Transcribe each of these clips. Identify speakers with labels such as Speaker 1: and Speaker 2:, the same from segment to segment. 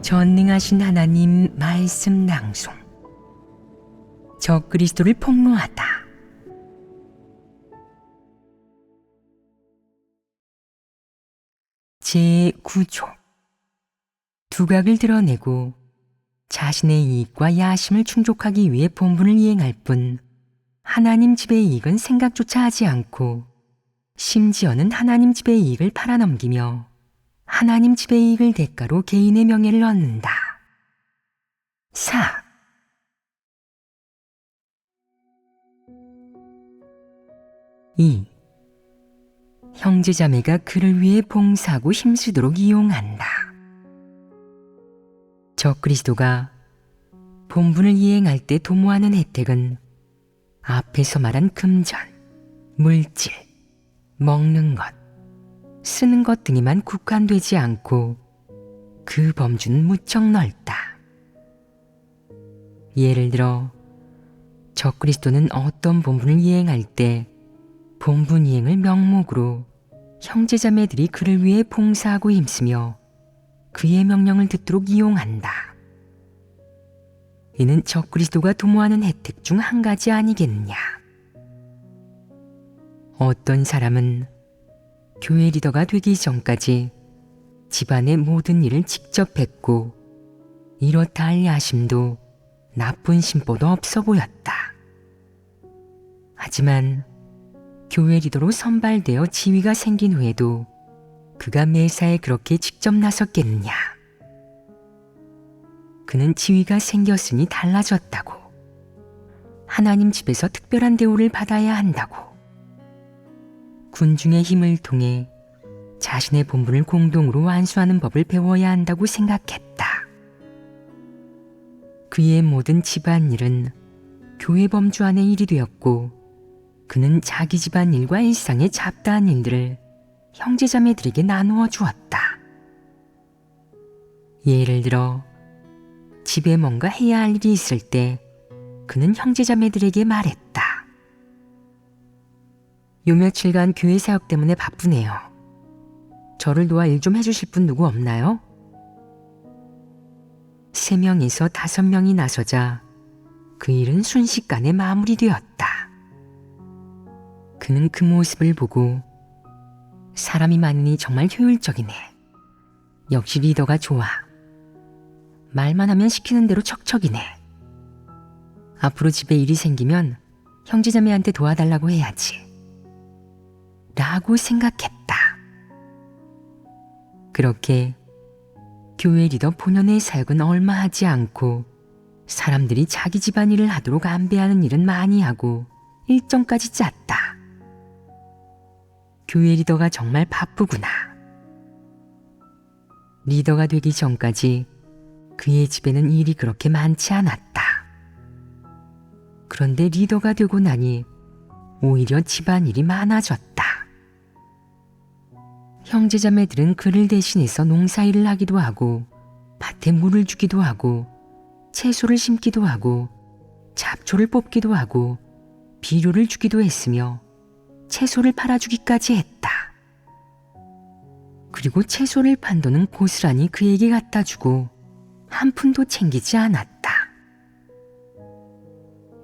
Speaker 1: 전능하신 하나님 말씀 낭송. 적그리스도를 폭로하다. 제9조. 두각을 드러내고 자신의 이익과 야심을 충족하기 위해 본분을 이행할 뿐 하나님 집의 이익은 생각조차 하지 않고 심지어는 하나님 집의 이익을 팔아넘기며 하나님 집의 이익을 대가로 개인의 명예를 얻는다. 4. 이. 형제자매가 그를 위해 봉사하고 힘쓰도록 이용한다. 적그리스도가 본분을 이행할 때 도모하는 혜택은 앞에서 말한 금전, 물질, 먹는 것, 쓰는 것 등에만 국한되지 않고 그 범주는 무척 넓다. 예를 들어 적그리스도는 어떤 본분을 이행할 때 본분 이행을 명목으로 형제자매들이 그를 위해 봉사하고 힘쓰며 그의 명령을 듣도록 이용한다. 이는 적그리스도가 도모하는 혜택 중 한 가지 아니겠느냐. 어떤 사람은 교회 리더가 되기 전까지 집안의 모든 일을 직접 했고 이렇다 할 야심도 나쁜 심보도 없어 보였다. 하지만 교회 리더로 선발되어 지위가 생긴 후에도 그가 매사에 그렇게 직접 나섰겠느냐. 그는 지위가 생겼으니 달라졌다고. 하나님 집에서 특별한 대우를 받아야 한다고. 군중의 힘을 통해 자신의 본분을 공동으로 완수하는 법을 배워야 한다고 생각했다. 그의 모든 집안일은 교회 범주 안의 일이 되었고 그는 자기 집안일과 일상의 잡다한 일들을 형제자매들에게 나누어 주었다. 예를 들어 집에 뭔가 해야 할 일이 있을 때 그는 형제자매들에게 말했다. 요 며칠간 교회 사역 때문에 바쁘네요. 저를 도와 일 좀 해주실 분 누구 없나요? 3명에서 5명이 나서자 그 일은 순식간에 마무리되었다. 그는 그 모습을 보고 사람이 많으니 정말 효율적이네. 역시 리더가 좋아. 말만 하면 시키는 대로 척척이네. 앞으로 집에 일이 생기면 형제자매한테 도와달라고 해야지. 라고 생각했다. 그렇게 교회 리더 본연의 사역은 얼마 하지 않고 사람들이 자기 집안일을 하도록 안배하는 일은 많이 하고 일정까지 짰다. 교회 리더가 정말 바쁘구나. 리더가 되기 전까지 그의 집에는 일이 그렇게 많지 않았다. 그런데 리더가 되고 나니 오히려 집안일이 많아졌다. 형제자매들은 그를 대신해서 농사일을 하기도 하고 밭에 물을 주기도 하고 채소를 심기도 하고 잡초를 뽑기도 하고 비료를 주기도 했으며 채소를 팔아주기까지 했다. 그리고 채소를 판 돈은 고스란히 그에게 갖다 주고 한 푼도 챙기지 않았다.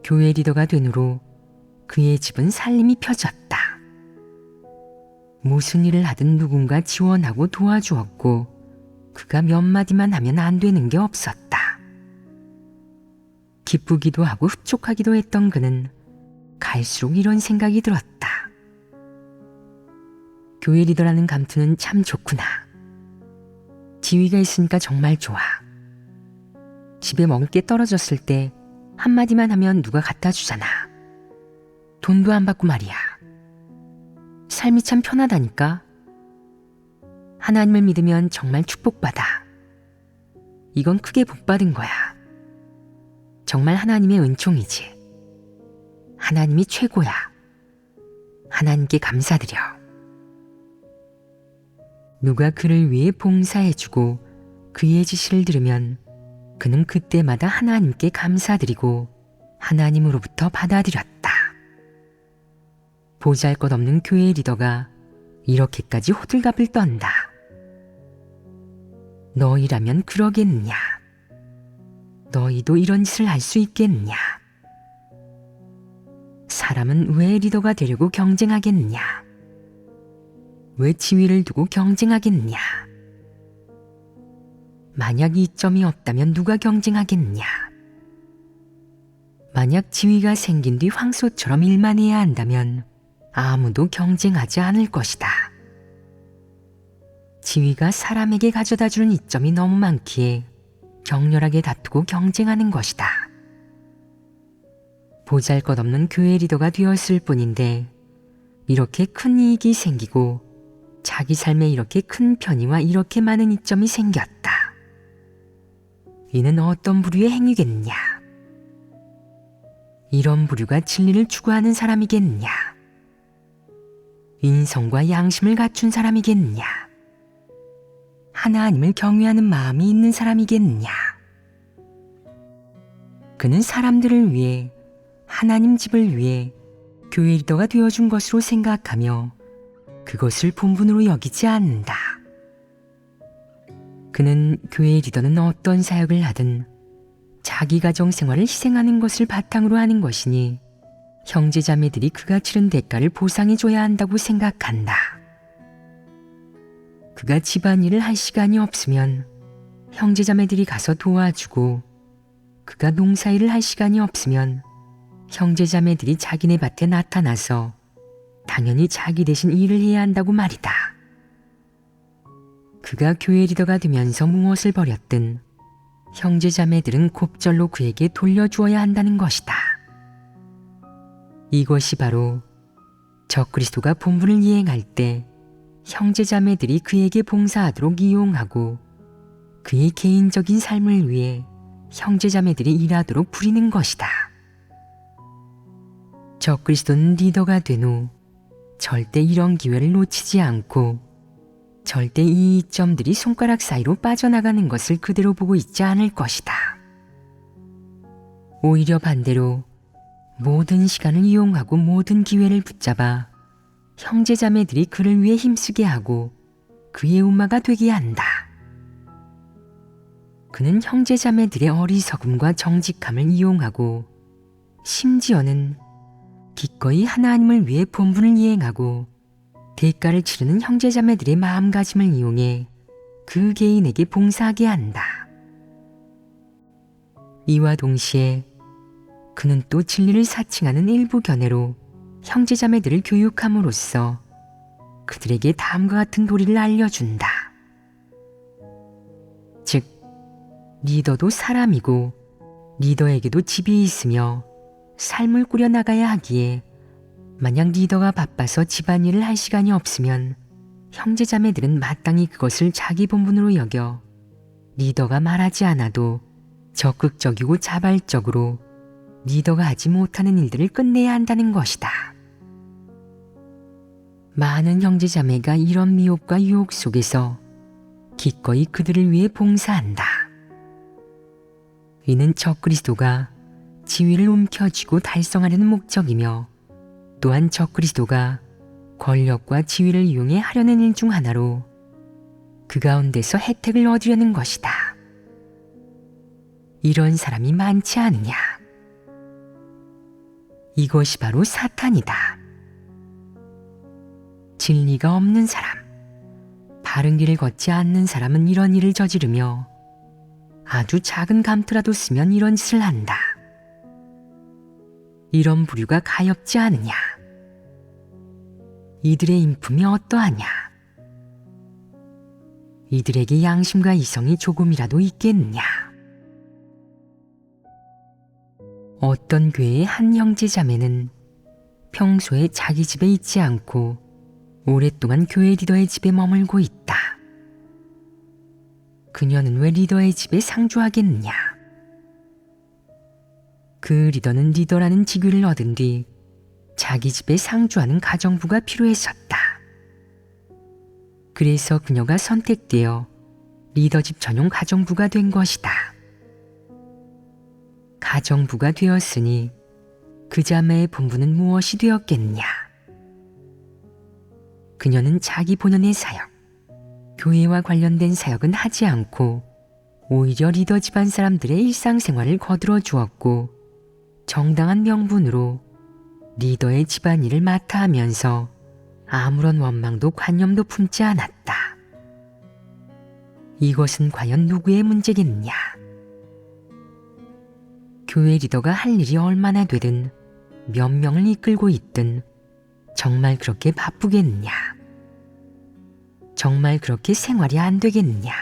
Speaker 1: 교회 리더가 된 후로 그의 집은 살림이 펴졌다. 무슨 일을 하든 누군가 지원하고 도와주었고 그가 몇 마디만 하면 안 되는 게 없었다. 기쁘기도 하고 흡족하기도 했던 그는 갈수록 이런 생각이 들었다. 교회 리더라는 감투는 참 좋구나. 지위가 있으니까 정말 좋아. 집에 먹을 게 떨어졌을 때 한마디만 하면 누가 갖다 주잖아. 돈도 안 받고 말이야. 삶이 참 편하다니까. 하나님을 믿으면 정말 축복받아. 이건 크게 복받은 거야. 정말 하나님의 은총이지. 하나님이 최고야. 하나님께 감사드려. 누가 그를 위해 봉사해주고 그의 지시를 들으면 그는 그때마다 하나님께 감사드리고 하나님으로부터 받아들였다. 보잘것없는 교회 리더가 이렇게까지 호들갑을 떤다. 너희라면 그러겠냐? 너희도 이런 짓을 할 수 있겠냐? 사람은 왜 리더가 되려고 경쟁하겠냐? 왜 지위를 두고 경쟁하겠냐? 만약 이점이 없다면 누가 경쟁하겠냐? 만약 지위가 생긴 뒤 황소처럼 일만 해야 한다면 아무도 경쟁하지 않을 것이다. 지위가 사람에게 가져다주는 이점이 너무 많기에 격렬하게 다투고 경쟁하는 것이다. 보잘것없는 교회 리더가 되었을 뿐인데 이렇게 큰 이익이 생기고 자기 삶에 이렇게 큰 편의와 이렇게 많은 이점이 생겼다. 이는 어떤 부류의 행위겠냐? 이런 부류가 진리를 추구하는 사람이겠냐? 인성과 양심을 갖춘 사람이겠냐? 하나님을 경외하는 마음이 있는 사람이겠냐? 그는 사람들을 위해, 하나님 집을 위해 교회 리더가 되어준 것으로 생각하며 그것을 본분으로 여기지 않는다. 그는 교회 리더는 어떤 사역을 하든 자기 가정 생활을 희생하는 것을 바탕으로 하는 것이니 형제자매들이 그가 치른 대가를 보상해줘야 한다고 생각한다. 그가 집안일을 할 시간이 없으면 형제자매들이 가서 도와주고 그가 농사일을 할 시간이 없으면 형제자매들이 자기네 밭에 나타나서 당연히 자기 대신 일을 해야 한다고 말이다. 그가 교회 리더가 되면서 무엇을 버렸든 형제자매들은 곱절로 그에게 돌려주어야 한다는 것이다. 이것이 바로 적그리스도가 본분을 이행할 때 형제자매들이 그에게 봉사하도록 이용하고 그의 개인적인 삶을 위해 형제자매들이 일하도록 부리는 것이다. 적그리스도는 리더가 된 후 절대 이런 기회를 놓치지 않고 절대 이 이점들이 손가락 사이로 빠져나가는 것을 그대로 보고 있지 않을 것이다. 오히려 반대로 모든 시간을 이용하고 모든 기회를 붙잡아 형제자매들이 그를 위해 힘쓰게 하고 그의 음마가 되게 한다. 그는 형제자매들의 어리석음과 정직함을 이용하고 심지어는 기꺼이 하나님을 위해 본분을 이행하고 대가를 치르는 형제자매들의 마음가짐을 이용해 그 개인에게 봉사하게 한다. 이와 동시에 그는 또 진리를 사칭하는 일부 견해로 형제자매들을 교육함으로써 그들에게 다음과 같은 도리를 알려준다. 즉, 리더도 사람이고 리더에게도 집이 있으며 삶을 꾸려나가야 하기에 만약 리더가 바빠서 집안일을 할 시간이 없으면 형제자매들은 마땅히 그것을 자기 본분으로 여겨 리더가 말하지 않아도 적극적이고 자발적으로 리더가 하지 못하는 일들을 끝내야 한다는 것이다. 많은 형제자매가 이런 미혹과 유혹 속에서 기꺼이 그들을 위해 봉사한다. 이는 적그리스도가 지위를 움켜쥐고 달성하려는 목적이며 또한 적그리스도가 권력과 지위를 이용해 하려는 일 중 하나로 그 가운데서 혜택을 얻으려는 것이다. 이런 사람이 많지 않으냐? 이것이 바로 사탄이다. 진리가 없는 사람, 바른 길을 걷지 않는 사람은 이런 일을 저지르며 아주 작은 감투라도 쓰면 이런 짓을 한다. 이런 부류가 가엾지 않으냐? 이들의 인품이 어떠하냐? 이들에게 양심과 이성이 조금이라도 있겠느냐? 어떤 교회의 한 형제자매는 평소에 자기 집에 있지 않고 오랫동안 교회 리더의 집에 머물고 있다. 그녀는 왜 리더의 집에 상주하겠느냐? 그 리더는 리더라는 직위를 얻은 뒤 자기 집에 상주하는 가정부가 필요했었다. 그래서 그녀가 선택되어 리더집 전용 가정부가 된 것이다. 가정부가 되었으니 그 자매의 본분은 무엇이 되었겠느냐? 그녀는 자기 본연의 사역, 교회와 관련된 사역은 하지 않고 오히려 리더 집안 사람들의 일상생활을 거들어 주었고 정당한 명분으로 리더의 집안일을 맡아 하면서 아무런 원망도 관념도 품지 않았다. 이것은 과연 누구의 문제겠느냐? 교회 리더가 할 일이 얼마나 되든 몇 명을 이끌고 있든 정말 그렇게 바쁘겠느냐? 정말 그렇게 생활이 안 되겠느냐?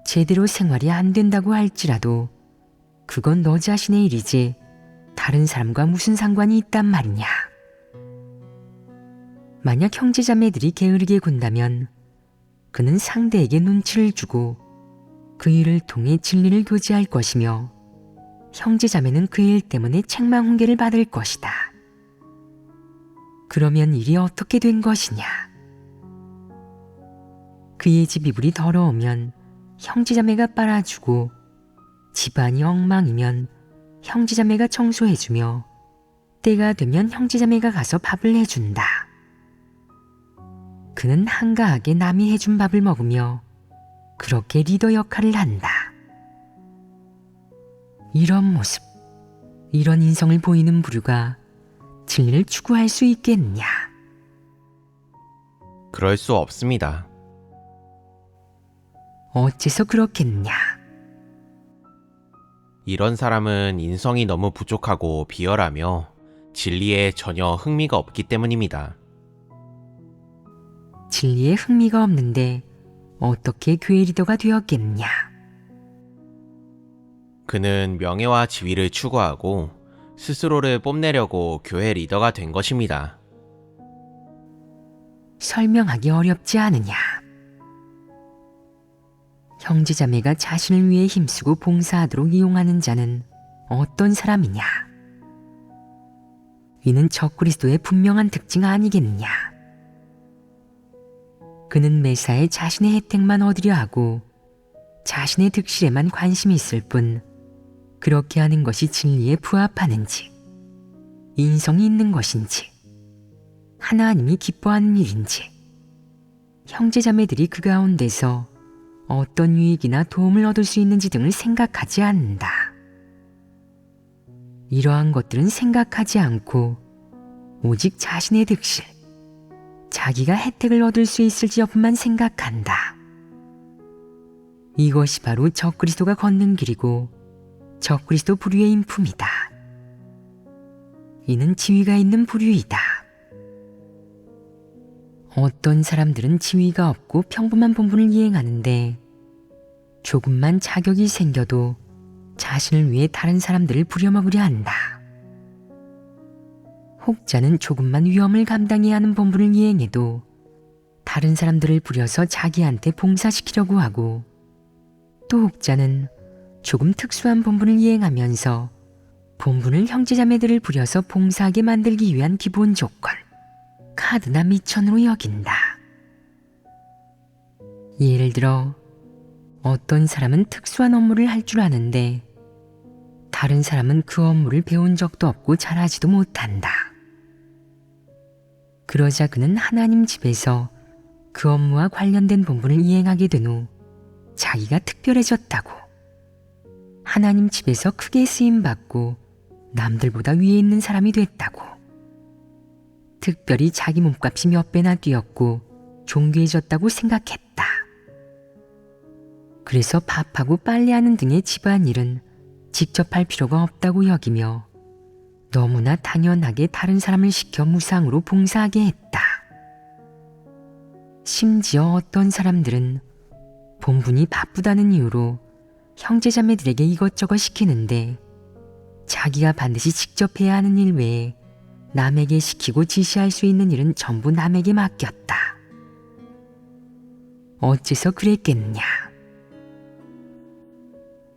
Speaker 1: 제대로 생활이 안 된다고 할지라도 그건 너 자신의 일이지 다른 사람과 무슨 상관이 있단 말이냐? 만약 형제자매들이 게으르게 군다면 그는 상대에게 눈치를 주고 그 일을 통해 진리를 교제할 것이며 형제자매는 그 일 때문에 책망 훈계를 받을 것이다. 그러면 일이 어떻게 된 것이냐? 그의 집 이불이 더러우면 형제자매가 빨아주고 집안이 엉망이면 형제자매가 청소해주며 때가 되면 형제자매가 가서 밥을 해준다. 그는 한가하게 남이 해준 밥을 먹으며 그렇게 리더 역할을 한다. 이런 모습, 이런 인성을 보이는 부류가 진리를 추구할 수 있겠느냐?
Speaker 2: 그럴 수 없습니다.
Speaker 1: 어째서 그렇겠느냐?
Speaker 2: 이런 사람은 인성이 너무 부족하고 비열하며 진리에 전혀 흥미가 없기 때문입니다.
Speaker 1: 진리에 흥미가 없는데 어떻게 교회 리더가 되었겠느냐?
Speaker 2: 그는 명예와 지위를 추구하고 스스로를 뽐내려고 교회 리더가 된 것입니다.
Speaker 1: 설명하기 어렵지 않으냐? 형제자매가 자신을 위해 힘쓰고 봉사하도록 이용하는 자는 어떤 사람이냐? 이는 적그리스도의 분명한 특징 아니겠느냐? 그는 매사에 자신의 혜택만 얻으려 하고 자신의 득실에만 관심이 있을 뿐 그렇게 하는 것이 진리에 부합하는지, 인성이 있는 것인지, 하나님이 기뻐하는 일인지, 형제자매들이 그 가운데서 어떤 유익이나 도움을 얻을 수 있는지 등을 생각하지 않는다. 이러한 것들은 생각하지 않고 오직 자신의 득실, 자기가 혜택을 얻을 수 있을지 여부만 생각한다. 이것이 바로 적그리스도가 걷는 길이고 적그리스도 부류의 인품이다. 이는 지위가 있는 부류이다. 어떤 사람들은 지위가 없고 평범한 본분을 이행하는데 조금만 자격이 생겨도 자신을 위해 다른 사람들을 부려먹으려 한다. 혹자는 조금만 위험을 감당해야 하는 본분을 이행해도 다른 사람들을 부려서 자기한테 봉사시키려고 하고, 또 혹자는 조금 특수한 본분을 이행하면서 본분을 형제자매들을 부려서 봉사하게 만들기 위한 기본 조건, 카드나 미천으로 여긴다. 예를 들어 어떤 사람은 특수한 업무를 할 줄 아는데 다른 사람은 그 업무를 배운 적도 없고 잘하지도 못한다. 그러자 그는 하나님 집에서 그 업무와 관련된 본분을 이행하게 된 후 자기가 특별해졌다고, 하나님 집에서 크게 쓰임받고 남들보다 위에 있는 사람이 됐다고, 특별히 자기 몸값이 몇 배나 뛰었고 존귀해졌다고 생각했다. 그래서 밥하고 빨래하는 등의 집안일은 직접 할 필요가 없다고 여기며 너무나 당연하게 다른 사람을 시켜 무상으로 봉사하게 했다. 심지어 어떤 사람들은 본분이 바쁘다는 이유로 형제자매들에게 이것저것 시키는데 자기가 반드시 직접 해야 하는 일 외에 남에게 시키고 지시할 수 있는 일은 전부 남에게 맡겼다. 어째서 그랬겠느냐?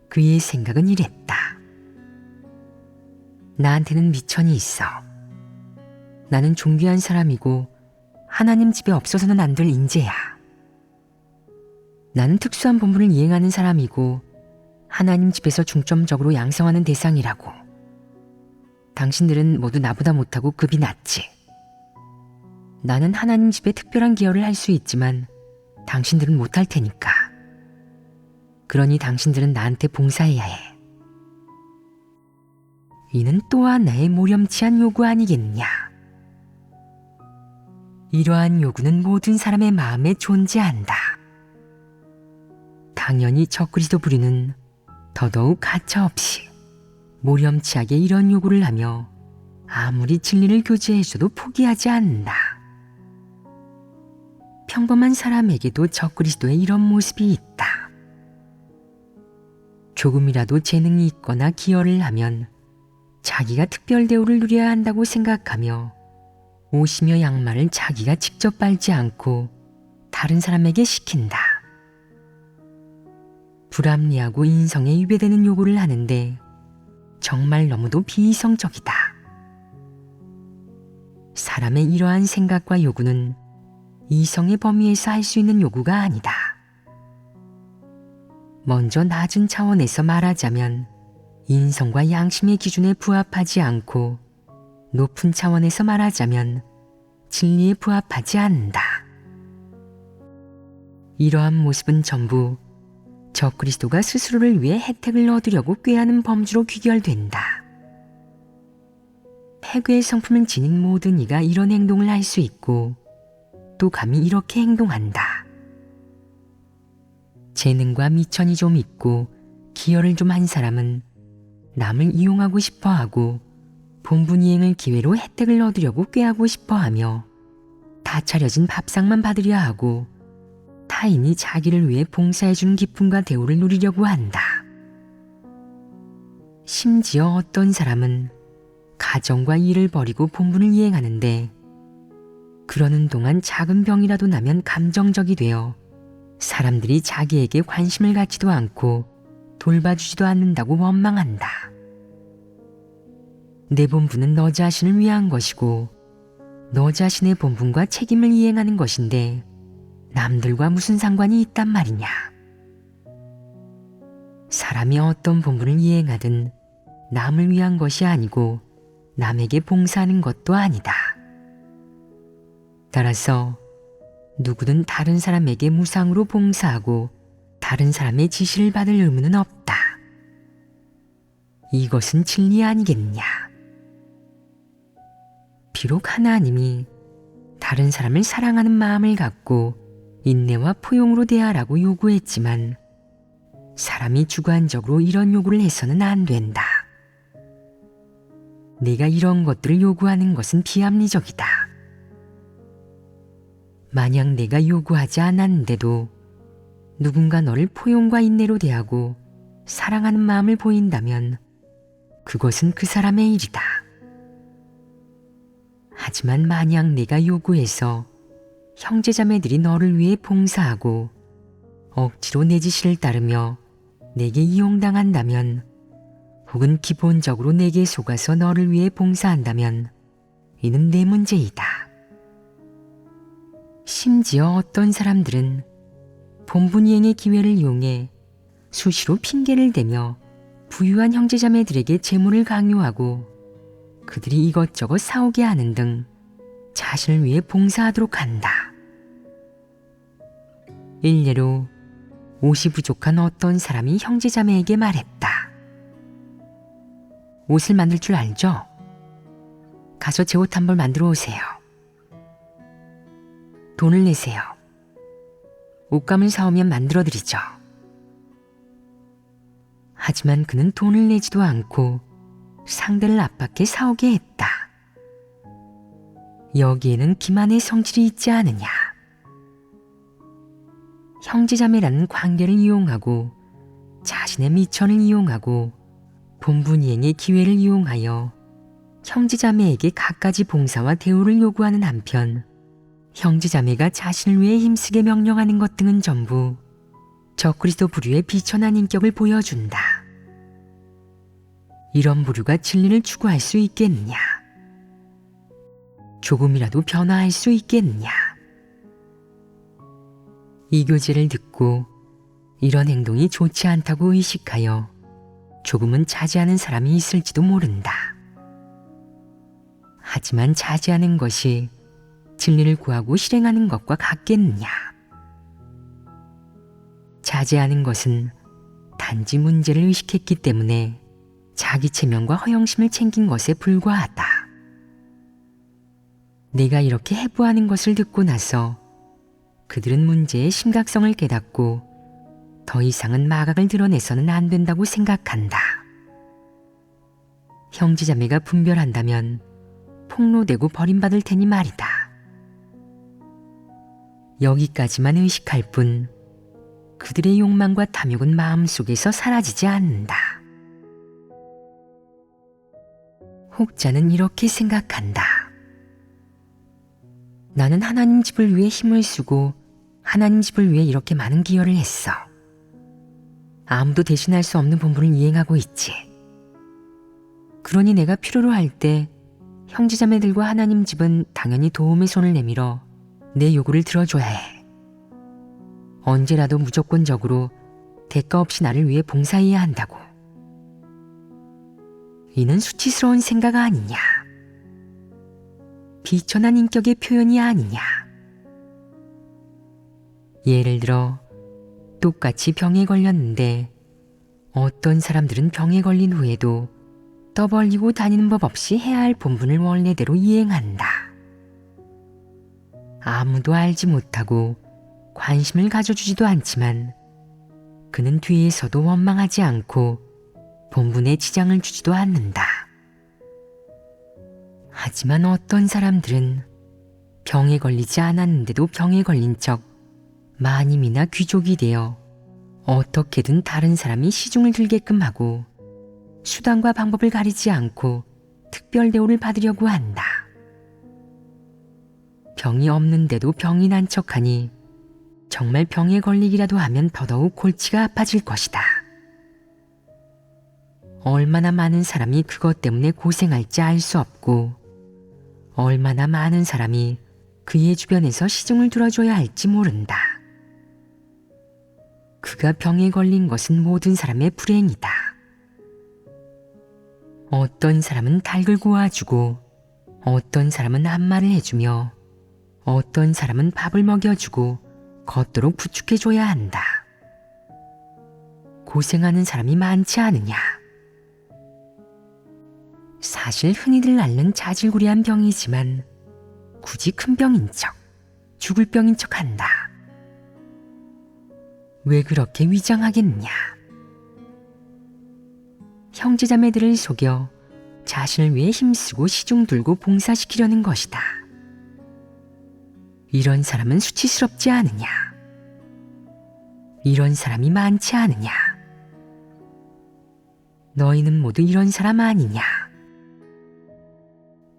Speaker 1: 그의 생각은 이랬다. 나한테는 미천이 있어. 나는 존귀한 사람이고 하나님 집에 없어서는 안 될 인재야. 나는 특수한 본분을 이행하는 사람이고 하나님 집에서 중점적으로 양성하는 대상이라고. 당신들은 모두 나보다 못하고 급이 낮지. 나는 하나님 집에 특별한 기여를 할 수 있지만 당신들은 못할 테니까. 그러니 당신들은 나한테 봉사해야 해. 이는 또 하나의 모렴치한 요구 아니겠냐. 이러한 요구는 모든 사람의 마음에 존재한다. 당연히 적그리스도 부류는 더더욱 가차없이 모렴치하게 이런 요구를 하며 아무리 진리를 교제해줘도 포기하지 않는다. 평범한 사람에게도 적그리스도의 이런 모습이 있다. 조금이라도 재능이 있거나 기여를 하면 자기가 특별 대우를 누려야 한다고 생각하며 옷이며 양말을 자기가 직접 빨지 않고 다른 사람에게 시킨다. 불합리하고 인성에 위배되는 요구를 하는데 정말 너무도 비이성적이다. 사람의 이러한 생각과 요구는 이성의 범위에서 할 수 있는 요구가 아니다. 먼저 낮은 차원에서 말하자면 인성과 양심의 기준에 부합하지 않고 높은 차원에서 말하자면 진리에 부합하지 않는다. 이러한 모습은 전부 적그리스도가 스스로를 위해 혜택을 얻으려고 꾀하는 범주로 귀결된다. 패괴의 성품을 지닌 모든 이가 이런 행동을 할 수 있고 또 감히 이렇게 행동한다. 재능과 미천이 좀 있고 기여를 좀 한 사람은 남을 이용하고 싶어하고 본분이행을 기회로 혜택을 얻으려고 꾀하고 싶어하며 다 차려진 밥상만 받으려 하고 타인이 자기를 위해 봉사해주는 기쁨과 대우를 누리려고 한다. 심지어 어떤 사람은 가정과 일을 버리고 본분을 이행하는데 그러는 동안 작은 병이라도 나면 감정적이 되어 사람들이 자기에게 관심을 갖지도 않고 돌봐주지도 않는다고 원망한다. 내 본분은 너 자신을 위한 것이고 너 자신의 본분과 책임을 이행하는 것인데 남들과 무슨 상관이 있단 말이냐. 사람이 어떤 본분을 이행하든 남을 위한 것이 아니고 남에게 봉사하는 것도 아니다. 따라서 누구든 다른 사람에게 무상으로 봉사하고 다른 사람의 지시를 받을 의무는 없다. 이것은 진리 아니겠냐. 비록 하나님이 다른 사람을 사랑하는 마음을 갖고 인내와 포용으로 대하라고 요구했지만 사람이 주관적으로 이런 요구를 해서는 안 된다. 내가 이런 것들을 요구하는 것은 비합리적이다. 만약 내가 요구하지 않았는데도 누군가 너를 포용과 인내로 대하고 사랑하는 마음을 보인다면 그것은 그 사람의 일이다. 하지만 만약 내가 요구해서 형제자매들이 너를 위해 봉사하고 억지로 내 지시를 따르며 내게 이용당한다면 혹은 기본적으로 내게 속아서 너를 위해 봉사한다면 이는 내 문제이다. 심지어 어떤 사람들은 본분이행의 기회를 이용해 수시로 핑계를 대며 부유한 형제자매들에게 재물을 강요하고 그들이 이것저것 사오게 하는 등 자신을 위해 봉사하도록 한다. 일례로 옷이 부족한 어떤 사람이 형제자매에게 말했다. 옷을 만들 줄 알죠? 가서 제 옷 한 벌 만들어 오세요. 돈을 내세요. 옷감을 사오면 만들어 드리죠. 하지만 그는 돈을 내지도 않고 상대를 압박해 사오게 했다. 여기에는 기만의 성질이 있지 않으냐. 형제자매라는 관계를 이용하고 자신의 미천을 이용하고 본분이행의 기회를 이용하여 형제자매에게 갖가지 봉사와 대우를 요구하는 한편 형제자매가 자신을 위해 힘쓰게 명령하는 것 등은 전부 적그리스도 부류의 비천한 인격을 보여준다. 이런 부류가 진리를 추구할 수 있겠느냐? 조금이라도 변화할 수 있겠느냐? 이 교제를 듣고 이런 행동이 좋지 않다고 의식하여 조금은 자제하는 사람이 있을지도 모른다. 하지만 자제하는 것이 진리를 구하고 실행하는 것과 같겠느냐. 자제하는 것은 단지 문제를 의식했기 때문에 자기 체면과 허영심을 챙긴 것에 불과하다. 내가 이렇게 해부하는 것을 듣고 나서 그들은 문제의 심각성을 깨닫고 더 이상은 마각을 드러내서는 안 된다고 생각한다. 형제자매가 분별한다면 폭로되고 버림받을 테니 말이다. 여기까지만 의식할 뿐 그들의 욕망과 탐욕은 마음속에서 사라지지 않는다. 혹자는 이렇게 생각한다. 나는 하나님 집을 위해 힘을 쓰고 하나님 집을 위해 이렇게 많은 기여를 했어. 아무도 대신할 수 없는 본분을 이행하고 있지. 그러니 내가 필요로 할 때 형제자매들과 하나님 집은 당연히 도움의 손을 내밀어 내 요구를 들어줘야 해. 언제라도 무조건적으로 대가 없이 나를 위해 봉사해야 한다고. 이는 수치스러운 생각 아니냐. 비천한 인격의 표현이 아니냐. 예를 들어 똑같이 병에 걸렸는데 어떤 사람들은 병에 걸린 후에도 떠벌리고 다니는 법 없이 해야 할 본분을 원래대로 이행한다. 아무도 알지 못하고 관심을 가져주지도 않지만 그는 뒤에서도 원망하지 않고 본분에 지장을 주지도 않는다. 하지만 어떤 사람들은 병에 걸리지 않았는데도 병에 걸린 척 마님이나 귀족이 되어 어떻게든 다른 사람이 시중을 들게끔 하고 수단과 방법을 가리지 않고 특별 대우를 받으려고 한다. 병이 없는데도 병이 난 척하니 정말 병에 걸리기라도 하면 더더욱 골치가 아파질 것이다. 얼마나 많은 사람이 그것 때문에 고생할지 알 수 없고 얼마나 많은 사람이 그의 주변에서 시중을 들어줘야 할지 모른다. 그가 병에 걸린 것은 모든 사람의 불행이다. 어떤 사람은 닭을 구워주고 어떤 사람은 안마를 해주며 어떤 사람은 밥을 먹여주고 걷도록 부축해줘야 한다. 고생하는 사람이 많지 않으냐. 사실 흔히들 앓는 자질구레한 병이지만 굳이 큰 병인 척, 죽을 병인 척 한다. 왜 그렇게 위장하겠냐. 형제자매들을 속여 자신을 위해 힘쓰고 시중 들고 봉사시키려는 것이다. 이런 사람은 수치스럽지 않으냐. 이런 사람이 많지 않으냐. 너희는 모두 이런 사람 아니냐.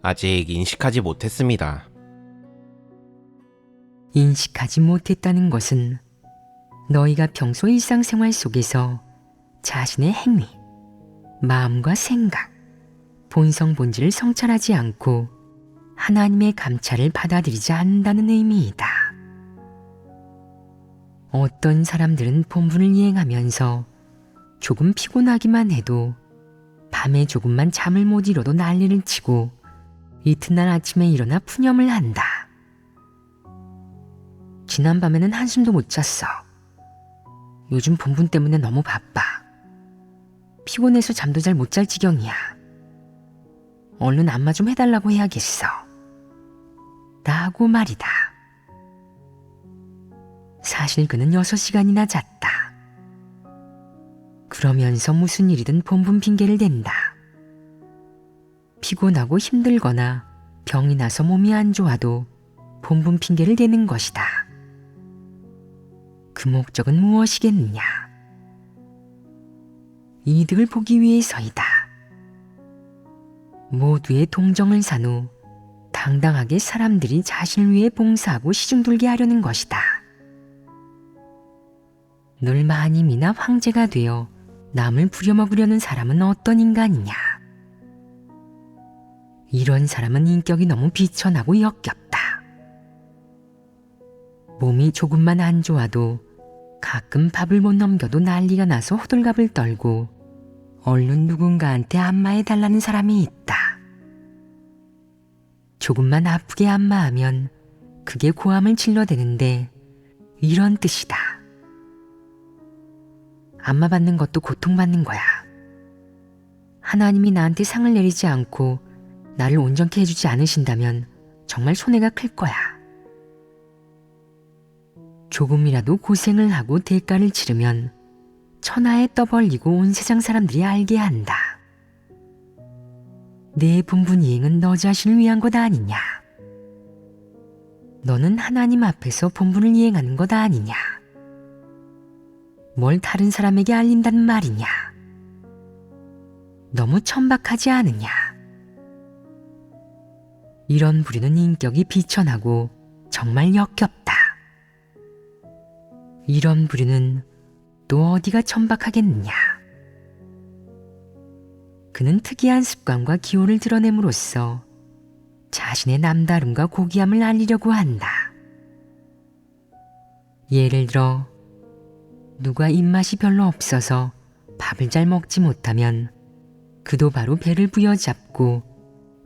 Speaker 2: 아직 인식하지 못했습니다.
Speaker 1: 인식하지 못했다는 것은 너희가 평소 일상생활 속에서 자신의 행위, 마음과 생각, 본성 본질을 성찰하지 않고 하나님의 감찰을 받아들이지 않는다는 의미이다. 어떤 사람들은 본분을 이행하면서 조금 피곤하기만 해도 밤에 조금만 잠을 못 이뤄도 난리를 치고 이튿날 아침에 일어나 푸념을 한다. 지난밤에는 한숨도 못 잤어. 요즘 본분 때문에 너무 바빠. 피곤해서 잠도 잘 못 잘 지경이야. 얼른 안마 좀 해달라고 해야겠어. 라고 말이다. 사실 그는 6시간이나 잤다. 그러면서 무슨 일이든 본분 핑계를 댄다. 피곤하고 힘들거나 병이 나서 몸이 안 좋아도 본분 핑계를 대는 것이다. 그 목적은 무엇이겠느냐? 이득을 보기 위해서이다. 모두의 동정을 산 후 당당하게 사람들이 자신을 위해 봉사하고 시중돌게 하려는 것이다. 늘 마님이나 황제가 되어 남을 부려먹으려는 사람은 어떤 인간이냐? 이런 사람은 인격이 너무 비천하고 역겹다. 몸이 조금만 안 좋아도 가끔 밥을 못 넘겨도 난리가 나서 호들갑을 떨고 얼른 누군가한테 안마해달라는 사람이 있다. 조금만 아프게 안마하면 그게 고함을 질러대는데 이런 뜻이다. 안마 받는 것도 고통받는 거야. 하나님이 나한테 상을 내리지 않고 나를 온전케 해주지 않으신다면 정말 손해가 클 거야. 조금이라도 고생을 하고 대가를 치르면 천하에 떠벌리고 온 세상 사람들이 알게 한다. 내 본분 이행은 너 자신을 위한 것 아니냐. 너는 하나님 앞에서 본분을 이행하는 것 아니냐. 뭘 다른 사람에게 알린다는 말이냐. 너무 천박하지 않으냐. 이런 부류는 인격이 비천하고 정말 역겹다. 이런 부류는 또 어디가 천박하겠느냐. 그는 특이한 습관과 기호를 드러냄으로써 자신의 남다름과 고귀함을 알리려고 한다. 예를 들어 누가 입맛이 별로 없어서 밥을 잘 먹지 못하면 그도 바로 배를 부여잡고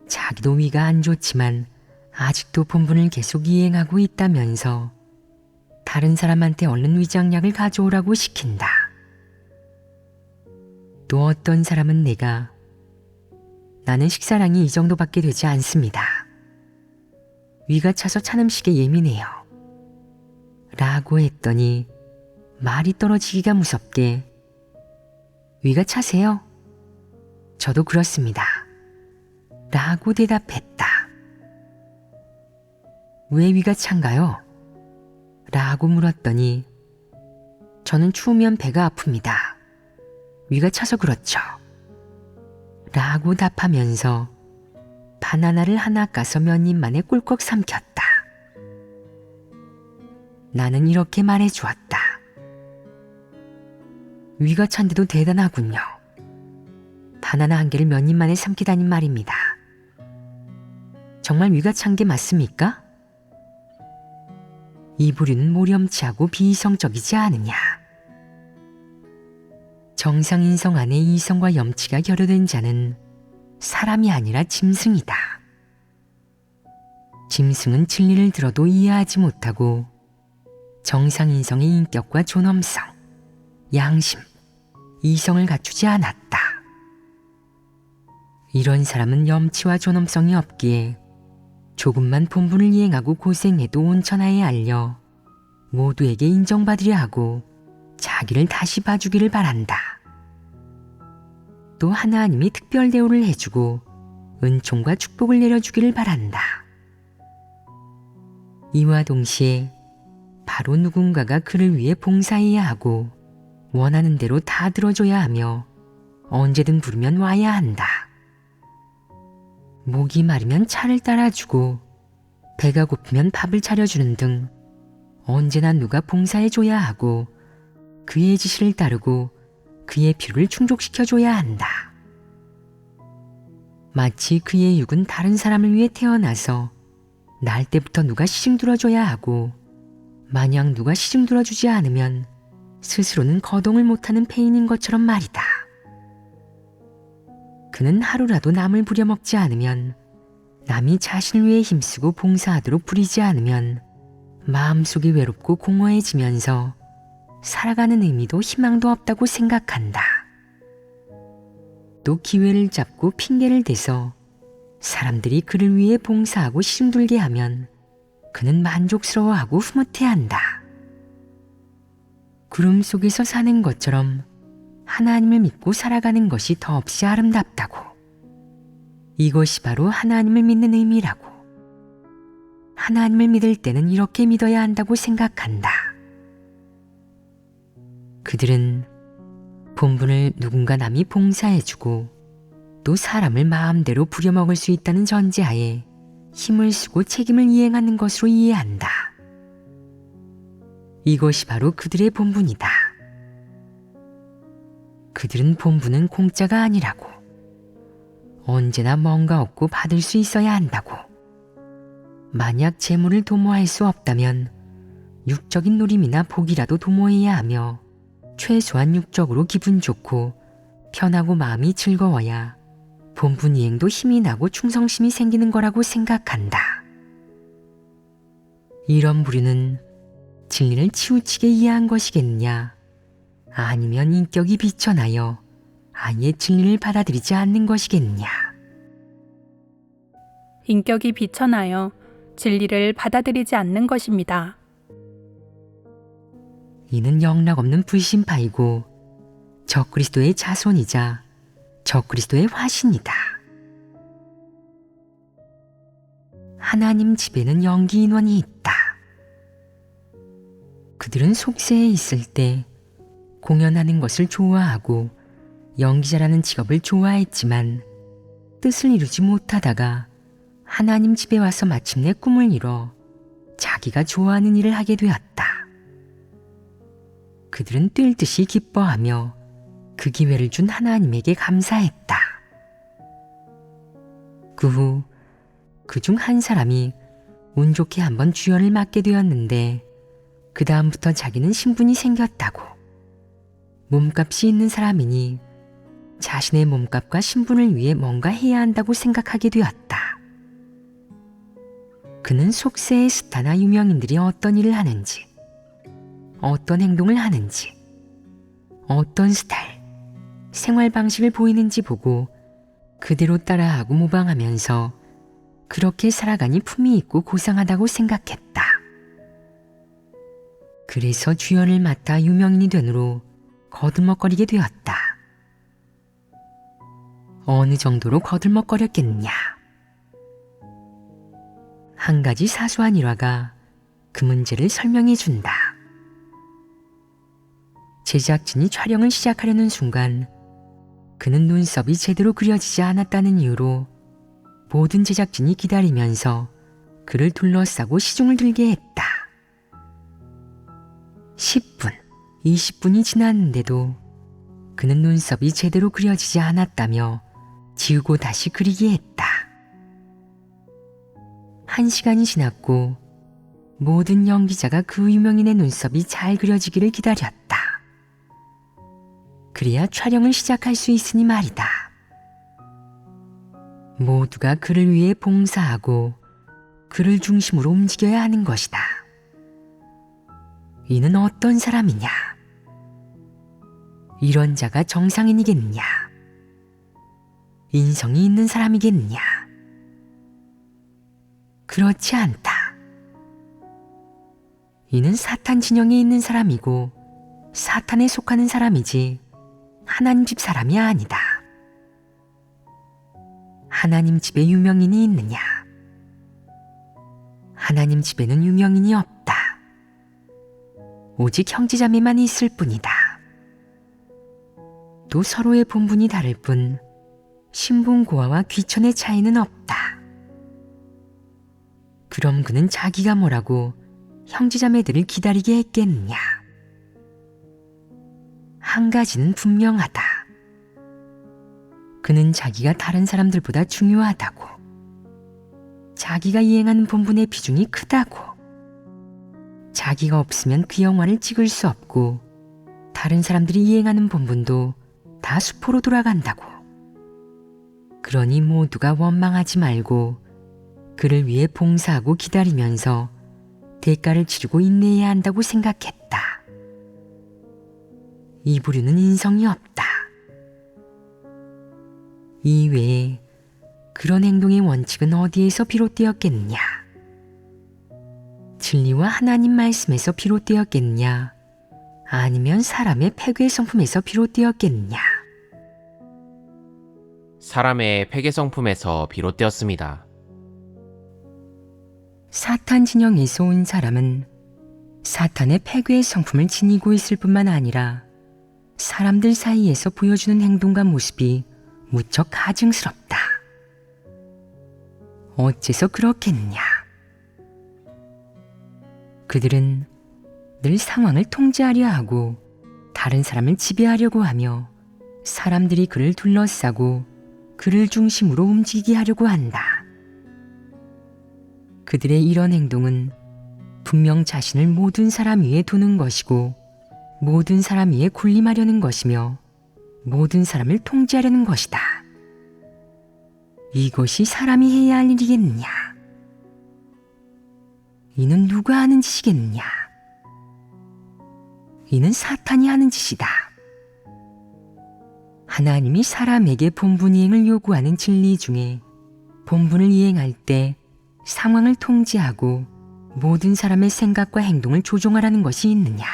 Speaker 1: 자기도 위가 안 좋지만 아직도 본분을 계속 이행하고 있다면서 다른 사람한테 얼른 위장약을 가져오라고 시킨다. 또 어떤 사람은 나는 식사량이 이 정도밖에 되지 않습니다. 위가 차서 찬 음식에 예민해요. 라고 했더니 말이 떨어지기가 무섭게 위가 차세요? 저도 그렇습니다. 라고 대답했다. 왜 위가 찬가요? 라고 물었더니 저는 추우면 배가 아픕니다. 위가 차서 그렇죠. 라고 답하면서 바나나를 하나 까서 몇 입만에 꿀꺽 삼켰다. 나는 이렇게 말해주었다. 위가 찬데도 대단하군요. 바나나 한 개를 몇 입만에 삼키다니 말입니다. 정말 위가 찬 게 맞습니까? 이 부류는 모렴치하고 비이성적이지 않으냐. 정상인성 안에 이성과 염치가 결여된 자는 사람이 아니라 짐승이다. 짐승은 진리를 들어도 이해하지 못하고 정상인성의 인격과 존엄성, 양심, 이성을 갖추지 않았다. 이런 사람은 염치와 존엄성이 없기에 조금만 본분을 이행하고 고생해도 온 천하에 알려 모두에게 인정받으려 하고 자기를 다시 봐주기를 바란다. 또 하나님이 특별 대우를 해주고 은총과 축복을 내려주기를 바란다. 이와 동시에 바로 누군가가 그를 위해 봉사해야 하고 원하는 대로 다 들어줘야 하며 언제든 부르면 와야 한다. 목이 마르면 차를 따라주고 배가 고프면 밥을 차려주는 등 언제나 누가 봉사해줘야 하고 그의 지시를 따르고 그의 필요를 충족시켜줘야 한다. 마치 그의 육은 다른 사람을 위해 태어나서 날 때부터 누가 시중 들어줘야 하고 만약 누가 시중 들어주지 않으면 스스로는 거동을 못하는 폐인인 것처럼 말이다. 그는 하루라도 남을 부려먹지 않으면 남이 자신을 위해 힘쓰고 봉사하도록 부리지 않으면 마음속이 외롭고 공허해지면서 살아가는 의미도 희망도 없다고 생각한다. 또 기회를 잡고 핑계를 대서 사람들이 그를 위해 봉사하고 시중들게 하면 그는 만족스러워하고 흐뭇해한다. 구름 속에서 사는 것처럼 하나님을 믿고 살아가는 것이 더없이 아름답다고. 이것이 바로 하나님을 믿는 의미라고. 하나님을 믿을 때는 이렇게 믿어야 한다고 생각한다. 그들은 본분을 누군가 남이 봉사해주고 또 사람을 마음대로 부려먹을 수 있다는 전제하에 힘을 쓰고 책임을 이행하는 것으로 이해한다. 이것이 바로 그들의 본분이다. 그들은 본분은 공짜가 아니라고. 언제나 뭔가 얻고 받을 수 있어야 한다고. 만약 재물을 도모할 수 없다면 육적인 노림이나 복이라도 도모해야 하며 최소한 육적으로 기분 좋고 편하고 마음이 즐거워야 본분 이행도 힘이 나고 충성심이 생기는 거라고 생각한다. 이런 부류는 진리를 치우치게 이해한 것이겠냐, 아니면 인격이 비천하여 아예 진리를 받아들이지 않는 것이겠냐.
Speaker 3: 인격이 비천하여 진리를 받아들이지 않는 것입니다.
Speaker 1: 이는 영락없는 불신파이고 적그리스도의 자손이자 적그리스도의 화신이다. 하나님 집에는 연기 인원이 있다. 그들은 속세에 있을 때 공연하는 것을 좋아하고 연기자라는 직업을 좋아했지만 뜻을 이루지 못하다가 하나님 집에 와서 마침내 꿈을 이뤄 자기가 좋아하는 일을 하게 되었다. 그들은 뛸 듯이 기뻐하며 그 기회를 준 하나님에게 감사했다. 그 후 그 중 한 사람이 운 좋게 한번 주연을 맡게 되었는데 그 다음부터 자기는 신분이 생겼다고. 몸값이 있는 사람이니 자신의 몸값과 신분을 위해 뭔가 해야 한다고 생각하게 되었다. 그는 속세의 스타나 유명인들이 어떤 일을 하는지, 어떤 행동을 하는지, 어떤 스타일, 생활 방식을 보이는지 보고 그대로 따라하고 모방하면서 그렇게 살아가니 품이 있고 고상하다고 생각했다. 그래서 주연을 맡아 유명인이 된 후로 거들먹거리게 되었다. 어느 정도로 거들먹거렸겠느냐. 한 가지 사소한 일화가 그 문제를 설명해 준다. 제작진이 촬영을 시작하려는 순간 그는 눈썹이 제대로 그려지지 않았다는 이유로 모든 제작진이 기다리면서 그를 둘러싸고 시중을 들게 했다. 10분, 20분이 지났는데도 그는 눈썹이 제대로 그려지지 않았다며 지우고 다시 그리게 했다. 1시간이 지났고 모든 연기자가 그 유명인의 눈썹이 잘 그려지기를 기다렸다. 그래야 촬영을 시작할 수 있으니 말이다. 모두가 그를 위해 봉사하고 그를 중심으로 움직여야 하는 것이다. 이는 어떤 사람이냐? 이런 자가 정상인이겠느냐? 인성이 있는 사람이겠느냐? 그렇지 않다. 이는 사탄 진영에 있는 사람이고 사탄에 속하는 사람이지 하나님 집 사람이 아니다. 하나님 집에 유명인이 있느냐? 하나님 집에는 유명인이 없다. 오직 형제자매만 있을 뿐이다. 또 서로의 본분이 다를 뿐 신분고하와 귀천의 차이는 없다. 그럼 그는 자기가 뭐라고 형제자매들을 기다리게 했겠느냐? 한 가지는 분명하다. 그는 자기가 다른 사람들보다 중요하다고. 자기가 이행하는 본분의 비중이 크다고. 자기가 없으면 그 영화를 찍을 수 없고 다른 사람들이 이행하는 본분도 다 수포로 돌아간다고. 그러니 모두가 원망하지 말고 그를 위해 봉사하고 기다리면서 대가를 치르고 인내해야 한다고 생각했다. 이 부류는 인성이 없다. 이외에 그런 행동의 원칙은 어디에서 비롯되었겠느냐? 진리와 하나님 말씀에서 비롯되었겠느냐? 아니면 사람의 폐괴 성품에서 비롯되었겠느냐?
Speaker 2: 사람의 폐괴 성품에서 비롯되었습니다.
Speaker 1: 사탄 진영에서 온 사람은 사탄의 폐괴의 성품을 지니고 있을 뿐만 아니라 사람들 사이에서 보여주는 행동과 모습이 무척 가증스럽다. 어째서 그렇겠느냐? 그들은 늘 상황을 통제하려 하고 다른 사람을 지배하려고 하며 사람들이 그를 둘러싸고 그를 중심으로 움직이게 하려고 한다. 그들의 이런 행동은 분명 자신을 모든 사람 위에 두는 것이고 모든 사람 위에 군림하려는 것이며 모든 사람을 통제하려는 것이다. 이것이 사람이 해야 할 일이겠느냐? 이는 누가 하는 짓이겠느냐? 이는 사탄이 하는 짓이다. 하나님이 사람에게 본분 이행을 요구하는 진리 중에 본분을 이행할 때 상황을 통제하고 모든 사람의 생각과 행동을 조종하라는 것이 있느냐?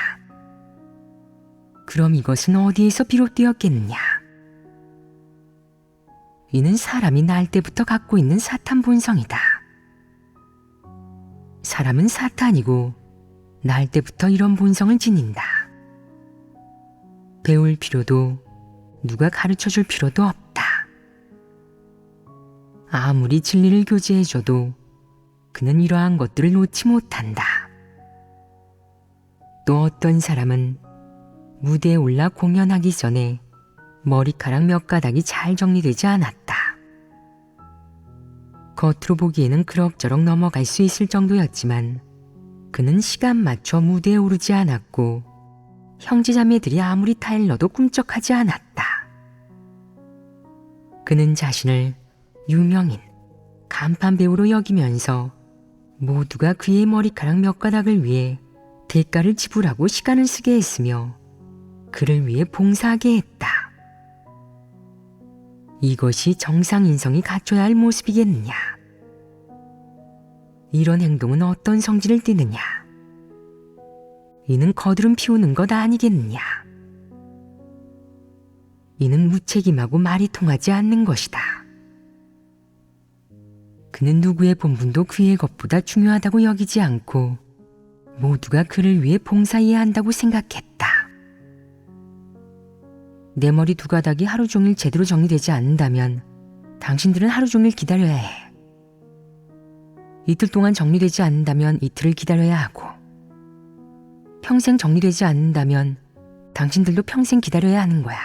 Speaker 1: 그럼 이것은 어디에서 비롯되었겠느냐? 이는 사람이 날 때부터 갖고 있는 사탄 본성이다. 사람은 사탄이고 날 때부터 이런 본성을 지닌다. 배울 필요도 누가 가르쳐 줄 필요도 없다. 아무리 진리를 교제해줘도 그는 이러한 것들을 놓지 못한다. 또 어떤 사람은 무대에 올라 공연하기 전에 머리카락 몇 가닥이 잘 정리되지 않았다. 겉으로 보기에는 그럭저럭 넘어갈 수 있을 정도였지만 그는 시간 맞춰 무대에 오르지 않았고 형제자매들이 아무리 타일러도 꿈쩍하지 않았다. 그는 자신을 유명인, 간판 배우로 여기면서 모두가 그의 머리카락 몇 가닥을 위해 대가를 지불하고 시간을 쓰게 했으며 그를 위해 봉사하게 했다. 이것이 정상 인성이 갖춰야 할 모습이겠느냐? 이런 행동은 어떤 성질을 띠느냐? 이는 거드름 피우는 것 아니겠느냐? 이는 무책임하고 말이 통하지 않는 것이다. 그는 누구의 본분도 그의 것보다 중요하다고 여기지 않고 모두가 그를 위해 봉사해야 한다고 생각했다. 내 머리 두 가닥이 하루 종일 제대로 정리되지 않는다면 당신들은 하루 종일 기다려야 해. 이틀 동안 정리되지 않는다면 이틀을 기다려야 하고 평생 정리되지 않는다면 당신들도 평생 기다려야 하는 거야.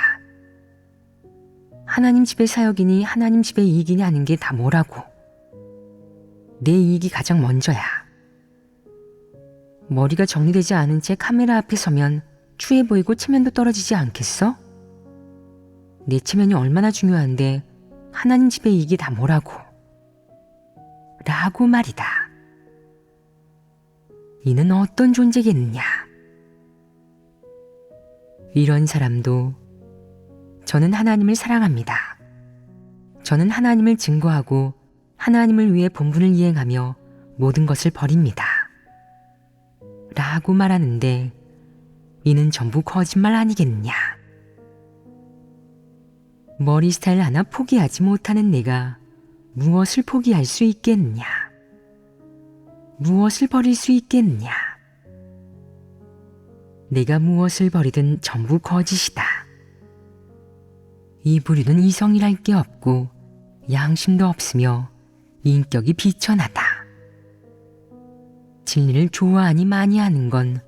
Speaker 1: 하나님 집의 사역이니 하나님 집의 이익이니 하는 게 다 뭐라고. 내 이익이 가장 먼저야. 머리가 정리되지 않은 채 카메라 앞에 서면 추해 보이고 체면도 떨어지지 않겠어? 내 체면이 얼마나 중요한데 하나님 집의 이익이 다 뭐라고. 라고 말이다. 이는 어떤 존재겠느냐? 이런 사람도 저는 하나님을 사랑합니다. 저는 하나님을 증거하고 하나님을 위해 본분을 이행하며 모든 것을 버립니다. 라고 말하는데 이는 전부 거짓말 아니겠느냐? 머리 스타일 하나 포기하지 못하는 내가 무엇을 포기할 수 있겠느냐? 무엇을 버릴 수 있겠느냐? 내가 무엇을 버리든 전부 거짓이다. 이 부류는 이성이랄 게 없고 양심도 없으며 인격이 비천하다. 진리를 좋아하니 많이 하는 건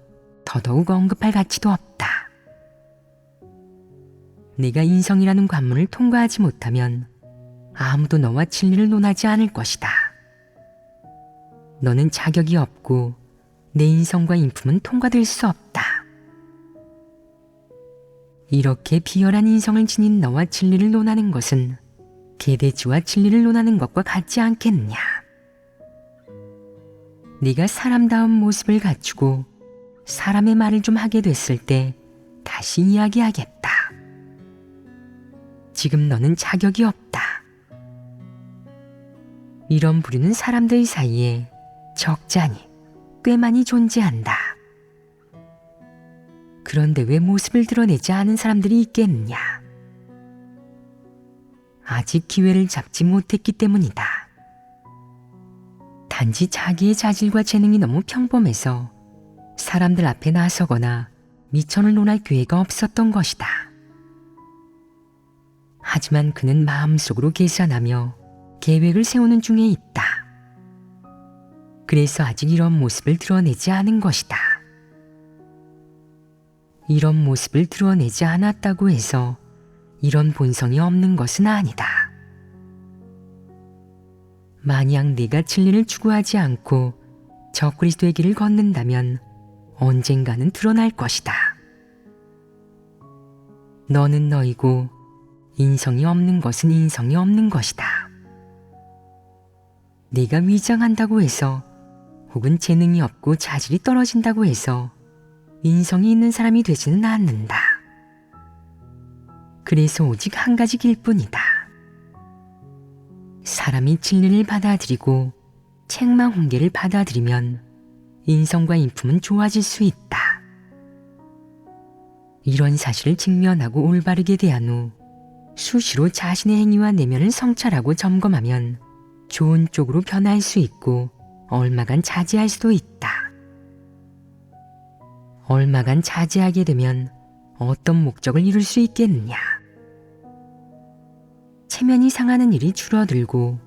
Speaker 1: 더더욱 언급할 가치도 없다. 내가 인성이라는 관문을 통과하지 못하면 아무도 너와 진리를 논하지 않을 것이다. 너는 자격이 없고 내 인성과 인품은 통과될 수 없다. 이렇게 비열한 인성을 지닌 너와 진리를 논하는 것은 개돼지와 진리를 논하는 것과 같지 않겠느냐? 네가 사람다운 모습을 갖추고 사람의 말을 좀 하게 됐을 때 다시 이야기하겠다. 지금 너는 자격이 없다. 이런 부류는 사람들 사이에 적잖이 꽤 많이 존재한다. 그런데 왜 모습을 드러내지 않은 사람들이 있겠느냐? 아직 기회를 잡지 못했기 때문이다. 단지 자기의 자질과 재능이 너무 평범해서 사람들 앞에 나서거나 미천을 논할 기회가 없었던 것이다. 하지만 그는 마음속으로 계산하며 계획을 세우는 중에 있다. 그래서 아직 이런 모습을 드러내지 않은 것이다. 이런 모습을 드러내지 않았다고 해서 이런 본성이 없는 것은 아니다. 만약 네가 진리를 추구하지 않고 적그리스도의 길을 걷는다면 언젠가는 드러날 것이다. 너는 너이고 인성이 없는 것은 인성이 없는 것이다. 네가 위장한다고 해서 혹은 재능이 없고 자질이 떨어진다고 해서 인성이 있는 사람이 되지는 않는다. 그래서 오직 한 가지 길뿐이다. 사람이 진리를 받아들이고 책망 훈계를 받아들이면 인성과 인품은 좋아질 수 있다. 이런 사실을 직면하고 올바르게 대한 후 수시로 자신의 행위와 내면을 성찰하고 점검하면 좋은 쪽으로 변할 수 있고 얼마간 자제할 수도 있다. 얼마간 자제하게 되면 어떤 목적을 이룰 수 있겠느냐. 체면이 상하는 일이 줄어들고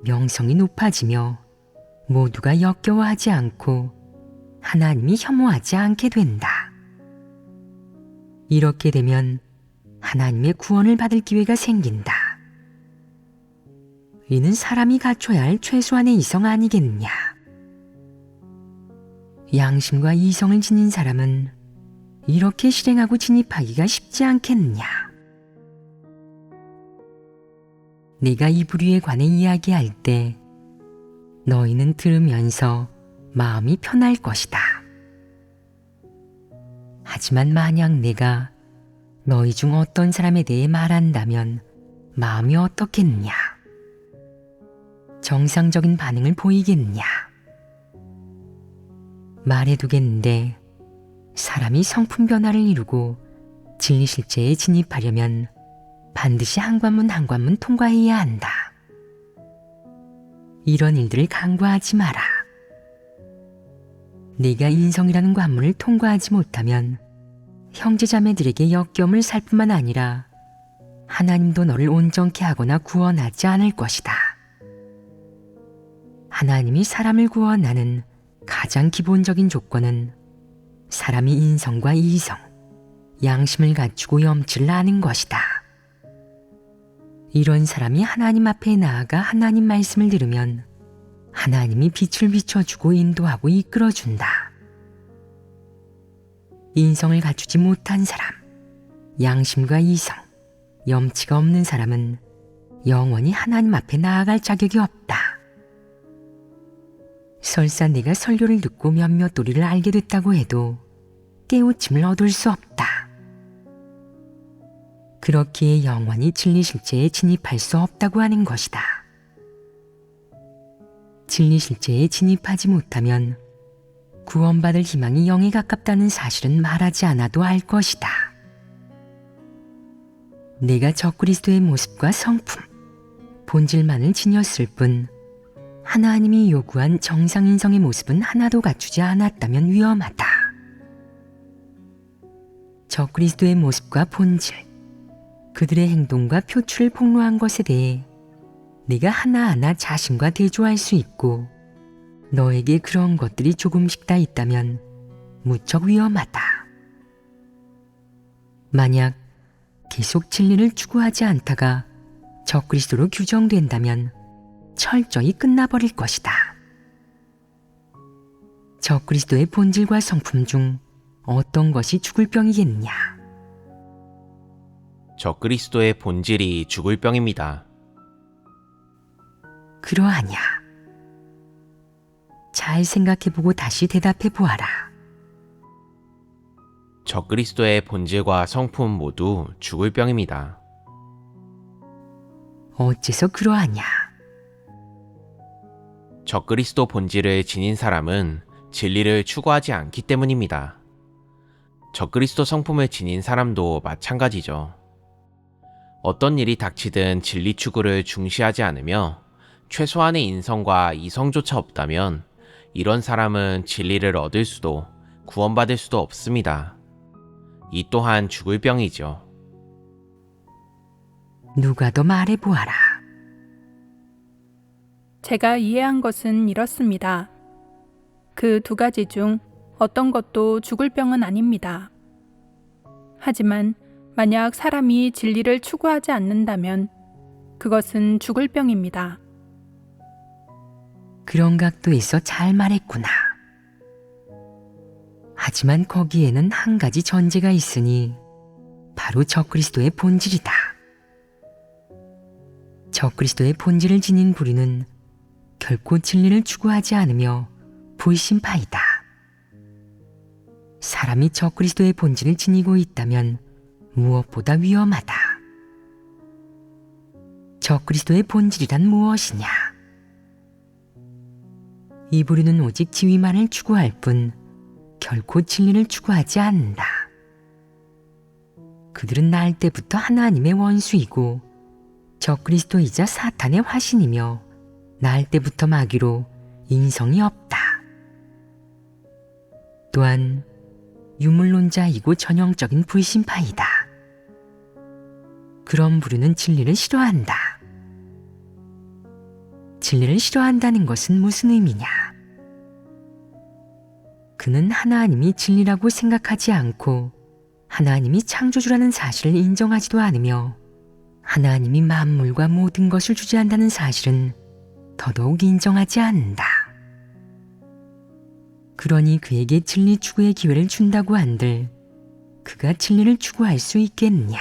Speaker 1: 명성이 높아지며 모두가 역겨워하지 않고 하나님이 혐오하지 않게 된다. 이렇게 되면 하나님의 구원을 받을 기회가 생긴다. 이는 사람이 갖춰야 할 최소한의 이성 아니겠느냐. 양심과 이성을 지닌 사람은 이렇게 실행하고 진입하기가 쉽지 않겠느냐. 내가 이 부류에 관해 이야기할 때 너희는 들으면서 마음이 편할 것이다. 하지만 만약 내가 너희 중 어떤 사람에 대해 말한다면 마음이 어떻겠느냐? 정상적인 반응을 보이겠느냐? 말해두겠는데 사람이 성품 변화를 이루고 진리 실제에 진입하려면 반드시 한 관문 한 관문 통과해야 한다. 이런 일들을 간과하지 마라. 네가 인성이라는 관문을 통과하지 못하면 형제자매들에게 역겨움을 살 뿐만 아니라 하나님도 너를 온전케 하거나 구원하지 않을 것이다. 하나님이 사람을 구원하는 가장 기본적인 조건은 사람이 인성과 이성, 양심을 갖추고 염치를 아는 것이다. 이런 사람이 하나님 앞에 나아가 하나님 말씀을 들으면 하나님이 빛을 비춰주고 인도하고 이끌어준다. 인성을 갖추지 못한 사람, 양심과 이성, 염치가 없는 사람은 영원히 하나님 앞에 나아갈 자격이 없다. 설사 내가 설교를 듣고 몇몇 도리를 알게 됐다고 해도 깨우침을 얻을 수 없다. 그렇기에 영원히 진리 실제에 진입할 수 없다고 하는 것이다. 진리 실제에 진입하지 못하면 구원받을 희망이 영에 가깝다는 사실은 말하지 않아도 알 것이다. 내가 적그리스도의 모습과 성품, 본질만을 지녔을 뿐 하나님이 요구한 정상인성의 모습은 하나도 갖추지 않았다면 위험하다. 적그리스도의 모습과 본질, 그들의 행동과 표출을 폭로한 것에 대해 네가 하나하나 자신과 대조할 수 있고 너에게 그런 것들이 조금씩 다 있다면 무척 위험하다. 만약 계속 진리를 추구하지 않다가 적그리스도로 규정된다면 철저히 끝나버릴 것이다. 적그리스도의 본질과 성품 중 어떤 것이 죽을 병이겠느냐?
Speaker 2: 적그리스도의 본질이 죽을 병입니다.
Speaker 1: 그러하냐? 잘 생각해보고 다시 대답해 보아라.
Speaker 2: 적그리스도의 본질과 성품 모두 죽을 병입니다.
Speaker 1: 어째서 그러하냐?
Speaker 2: 적그리스도 본질을 지닌 사람은 진리를 추구하지 않기 때문입니다. 적그리스도 성품을 지닌 사람도 마찬가지죠. 어떤 일이 닥치든 진리 추구를 중시하지 않으며 최소한의 인성과 이성조차 없다면 이런 사람은 진리를 얻을 수도 구원받을 수도 없습니다. 이 또한 죽을 병이죠.
Speaker 1: 누가 더 말해 보아라.
Speaker 3: 제가 이해한 것은 이렇습니다. 그 두 가지 중 어떤 것도 죽을 병은 아닙니다. 하지만 만약 사람이 진리를 추구하지 않는다면 그것은 죽을 병입니다.
Speaker 1: 그런 각도에서 잘 말했구나. 하지만 거기에는 한 가지 전제가 있으니 바로 적그리스도의 본질이다. 적그리스도의 본질을 지닌 부류는 결코 진리를 추구하지 않으며 불신파이다. 사람이 적그리스도의 본질을 지니고 있다면 무엇보다 위험하다. 적그리스도의 본질이란 무엇이냐? 이 부류는 오직 지위만을 추구할 뿐 결코 진리를 추구하지 않는다. 그들은 날 때부터 하나님의 원수이고 적그리스도이자 사탄의 화신이며 날 때부터 마귀로 인성이 없다. 또한 유물론자이고 전형적인 불신파이다. 그런 부류는 진리를 싫어한다. 진리를 싫어한다는 것은 무슨 의미냐? 그는 하나님이 진리라고 생각하지 않고 하나님이 창조주라는 사실을 인정하지도 않으며 하나님이 만물과 모든 것을 주재한다는 사실은 더더욱 인정하지 않는다. 그러니 그에게 진리 추구의 기회를 준다고 한들 그가 진리를 추구할 수 있겠느냐?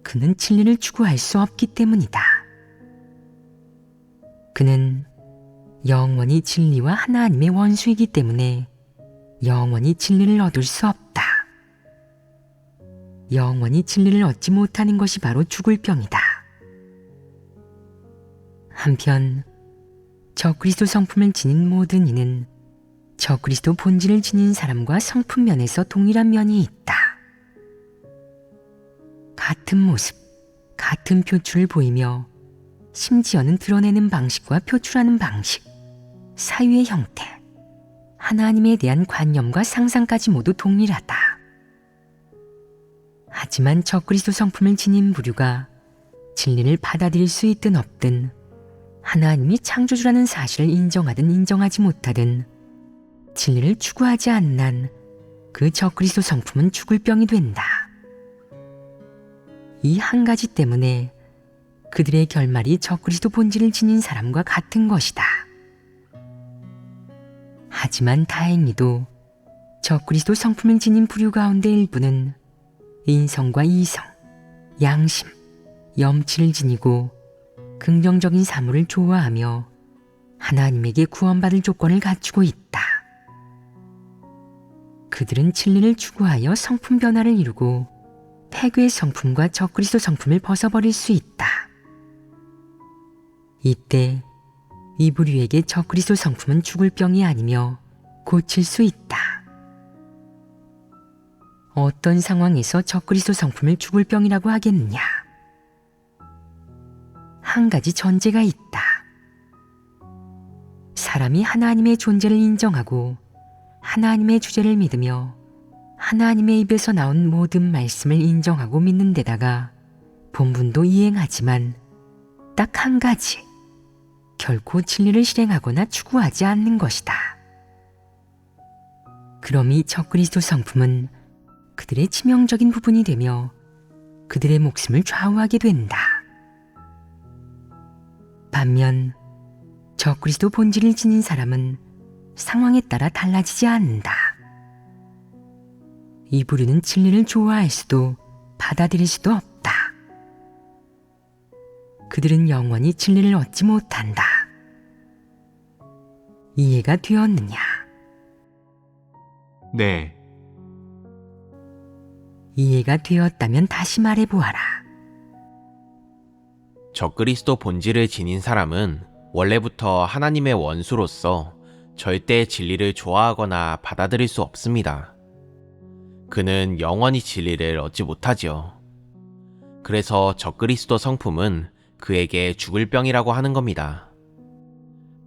Speaker 1: 그는 진리를 추구할 수 없기 때문이다. 그는 영원히 진리와 하나님의 원수이기 때문에 영원히 진리를 얻을 수 없다. 영원히 진리를 얻지 못하는 것이 바로 죽을 병이다. 한편 적그리스도 성품을 지닌 모든 이는 적그리스도 본질을 지닌 사람과 성품 면에서 동일한 면이 있다. 같은 모습, 같은 표출을 보이며 심지어는 드러내는 방식과 표출하는 방식, 사유의 형태, 하나님에 대한 관념과 상상까지 모두 동일하다. 하지만 적그리스도 성품을 지닌 부류가 진리를 받아들일 수 있든 없든 하나님이 창조주라는 사실을 인정하든 인정하지 못하든 진리를 추구하지 않는 한 그 적그리스도 성품은 죽을 병이 된다. 이 한 가지 때문에 그들의 결말이 적그리스도 본질을 지닌 사람과 같은 것이다. 하지만 다행히도 적그리스도 성품을 지닌 부류 가운데 일부는 인성과 이성, 양심, 염치를 지니고 긍정적인 사물을 좋아하며 하나님에게 구원받을 조건을 갖추고 있다. 그들은 진리를 추구하여 성품 변화를 이루고 폐괴의 성품과 적그리스도 성품을 벗어버릴 수 있다. 이때 이 부류에게 적그리스도 성품은 죽을 병이 아니며 고칠 수 있다. 어떤 상황에서 적그리스도 성품을 죽을 병이라고 하겠느냐? 한 가지 전제가 있다. 사람이 하나님의 존재를 인정하고 하나님의 주제를 믿으며 하나님의 입에서 나온 모든 말씀을 인정하고 믿는 데다가 본분도 이행하지만 딱 한 가지, 결코 진리를 실행하거나 추구하지 않는 것이다. 그럼 이 적그리스도 성품은 그들의 치명적인 부분이 되며 그들의 목숨을 좌우하게 된다. 반면 적그리스도 본질을 지닌 사람은 상황에 따라 달라지지 않는다. 이 부류는 진리를 좋아할 수도 받아들일 수도 없다. 그들은 영원히 진리를 얻지 못한다. 이해가 되었느냐?
Speaker 2: 네,
Speaker 1: 이해가 되었다면 다시 말해보아라.
Speaker 2: 적그리스도 본질을 지닌 사람은 원래부터 하나님의 원수로서 절대 진리를 좋아하거나 받아들일 수 없습니다. 그는 영원히 진리를 얻지 못하지요. 그래서 적그리스도 성품은 그에게 죽을 병이라고 하는 겁니다.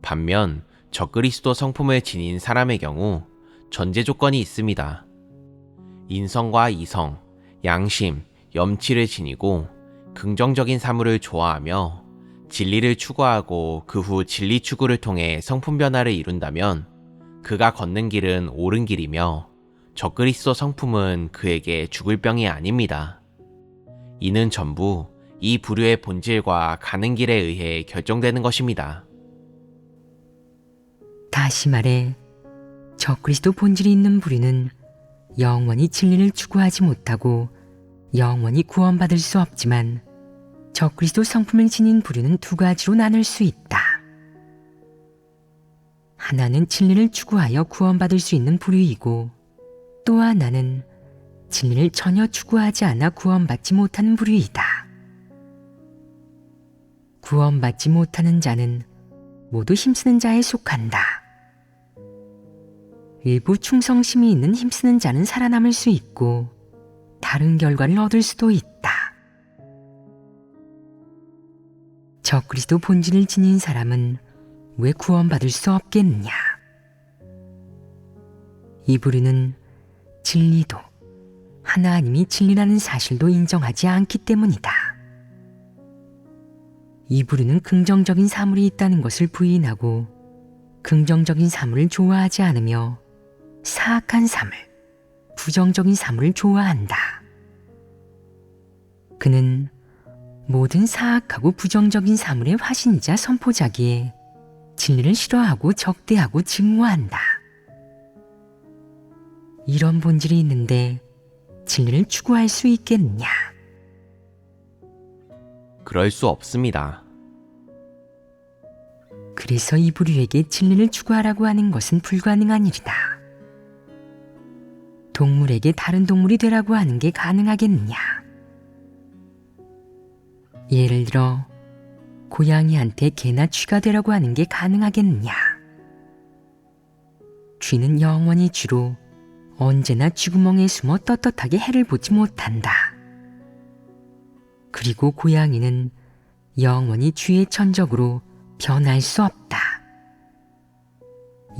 Speaker 2: 반면 적그리스도 성품을 지닌 사람의 경우 전제 조건이 있습니다. 인성과 이성, 양심, 염치를 지니고 긍정적인 사물을 좋아하며 진리를 추구하고 그 후 진리 추구를 통해 성품 변화를 이룬다면 그가 걷는 길은 옳은 길이며 적그리스도 성품은 그에게 죽을 병이 아닙니다. 이는 전부 이 부류의 본질과 가는 길에 의해 결정되는 것입니다.
Speaker 1: 다시 말해 적그리스도 본질이 있는 부류는 영원히 진리를 추구하지 못하고 영원히 구원받을 수 없지만 적그리스도 성품을 지닌 부류는 두 가지로 나눌 수 있다. 하나는 진리를 추구하여 구원받을 수 있는 부류이고 또 하나는 진리를 전혀 추구하지 않아 구원받지 못하는 부류이다. 구원받지 못하는 자는 모두 힘쓰는 자에 속한다. 일부 충성심이 있는 힘쓰는 자는 살아남을 수 있고 다른 결과를 얻을 수도 있다. 적그리스도 본질을 지닌 사람은 왜 구원받을 수 없겠느냐? 이 부류는 진리도 하나님이 진리라는 사실도 인정하지 않기 때문이다. 이 부류는 긍정적인 사물이 있다는 것을 부인하고 긍정적인 사물을 좋아하지 않으며 사악한 사물, 부정적인 사물을 좋아한다. 그는 모든 사악하고 부정적인 사물의 화신이자 선포자기에 진리를 싫어하고 적대하고 증오한다. 이런 본질이 있는데 진리를 추구할 수 있겠느냐?
Speaker 2: 그럴 수 없습니다.
Speaker 1: 그래서 이 부류에게 진리를 추구하라고 하는 것은 불가능한 일이다. 동물에게 다른 동물이 되라고 하는 게 가능하겠느냐? 예를 들어 고양이한테 개나 쥐가 되라고 하는 게 가능하겠느냐? 쥐는 영원히 쥐로 언제나 쥐구멍에 숨어 떳떳하게 해를 보지 못한다. 그리고 고양이는 영원히 쥐의 천적으로 변할 수 없다.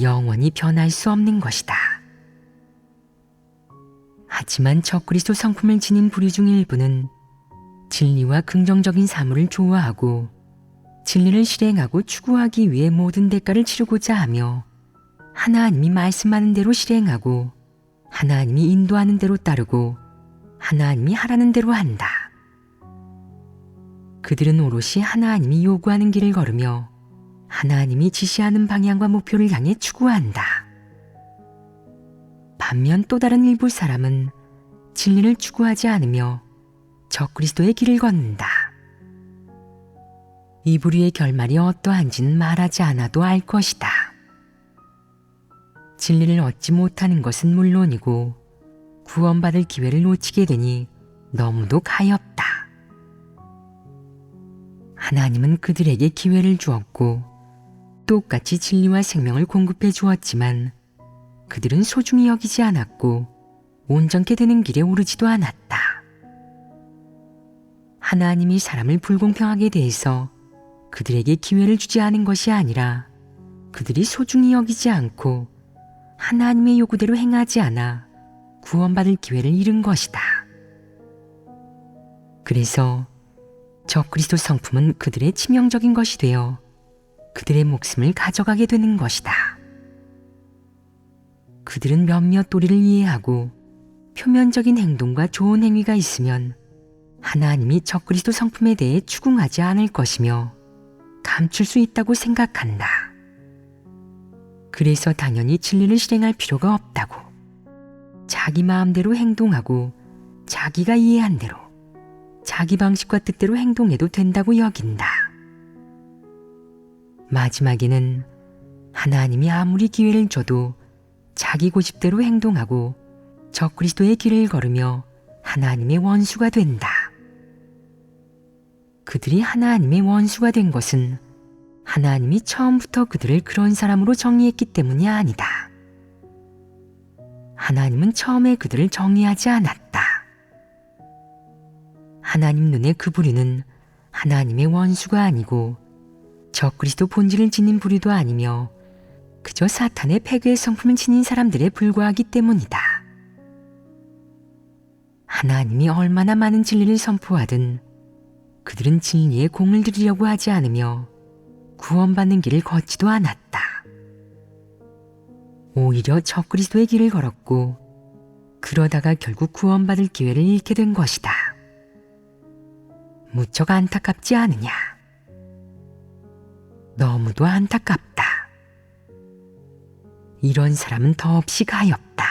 Speaker 1: 영원히 변할 수 없는 것이다. 하지만 적그리스도 성품을 지닌 부류 중 일부는 진리와 긍정적인 사물을 좋아하고 진리를 실행하고 추구하기 위해 모든 대가를 치르고자 하며 하나님이 말씀하는 대로 실행하고 하나님이 인도하는 대로 따르고 하나님이 하라는 대로 한다. 그들은 오롯이 하나님이 요구하는 길을 걸으며 하나님이 지시하는 방향과 목표를 향해 추구한다. 반면 또 다른 일부 사람은 진리를 추구하지 않으며 적그리스도의 길을 걷는다. 이 부류의 결말이 어떠한지는 말하지 않아도 알 것이다. 진리를 얻지 못하는 것은 물론이고 구원받을 기회를 놓치게 되니 너무도 가엾다. 하나님은 그들에게 기회를 주었고 똑같이 진리와 생명을 공급해 주었지만 그들은 소중히 여기지 않았고 온전케 되는 길에 오르지도 않았다. 하나님이 사람을 불공평하게 대해서 그들에게 기회를 주지 않은 것이 아니라 그들이 소중히 여기지 않고 하나님의 요구대로 행하지 않아 구원받을 기회를 잃은 것이다. 그래서 적그리스도 성품은 그들의 치명적인 것이 되어 그들의 목숨을 가져가게 되는 것이다. 그들은 몇몇 도리를 이해하고 표면적인 행동과 좋은 행위가 있으면 하나님이 적그리스도 성품에 대해 추궁하지 않을 것이며 감출 수 있다고 생각한다. 그래서 당연히 진리를 실행할 필요가 없다고 자기 마음대로 행동하고 자기가 이해한 대로 자기 방식과 뜻대로 행동해도 된다고 여긴다. 마지막에는 하나님이 아무리 기회를 줘도 자기 고집대로 행동하고 적그리스도의 길을 걸으며 하나님의 원수가 된다. 그들이 하나님의 원수가 된 것은 하나님이 처음부터 그들을 그런 사람으로 정의했기 때문이 아니다. 하나님은 처음에 그들을 정의하지 않았다. 하나님 눈에 그 부류는 하나님의 원수가 아니고 적그리스도 본질을 지닌 부류도 아니며 그저 사탄의 패괴의 성품을 지닌 사람들에 불과하기 때문이다. 하나님이 얼마나 많은 진리를 선포하든 그들은 진리에 공을 들이려고 하지 않으며 구원받는 길을 걷지도 않았다. 오히려 적그리스도의 길을 걸었고 그러다가 결국 구원받을 기회를 잃게 된 것이다. 무척 안타깝지 않으냐? 너무도 안타깝다. 이런 사람은 더없이 가엾다.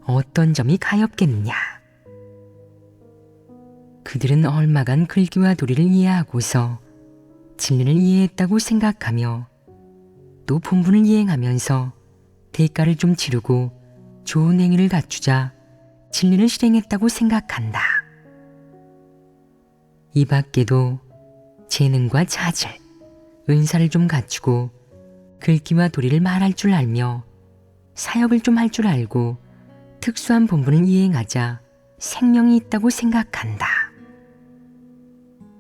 Speaker 1: 어떤 점이 가엾겠느냐? 그들은 얼마간 글귀와 도리를 이해하고서 진리를 이해했다고 생각하며 또 본분을 이행하면서 대가를 좀 치르고 좋은 행위를 갖추자 진리를 실행했다고 생각한다. 이 밖에도 재능과 자질, 은사를 좀 갖추고 글귀와 도리를 말할 줄 알며 사역을 좀 할 줄 알고 특수한 본분을 이행하자 생명이 있다고 생각한다.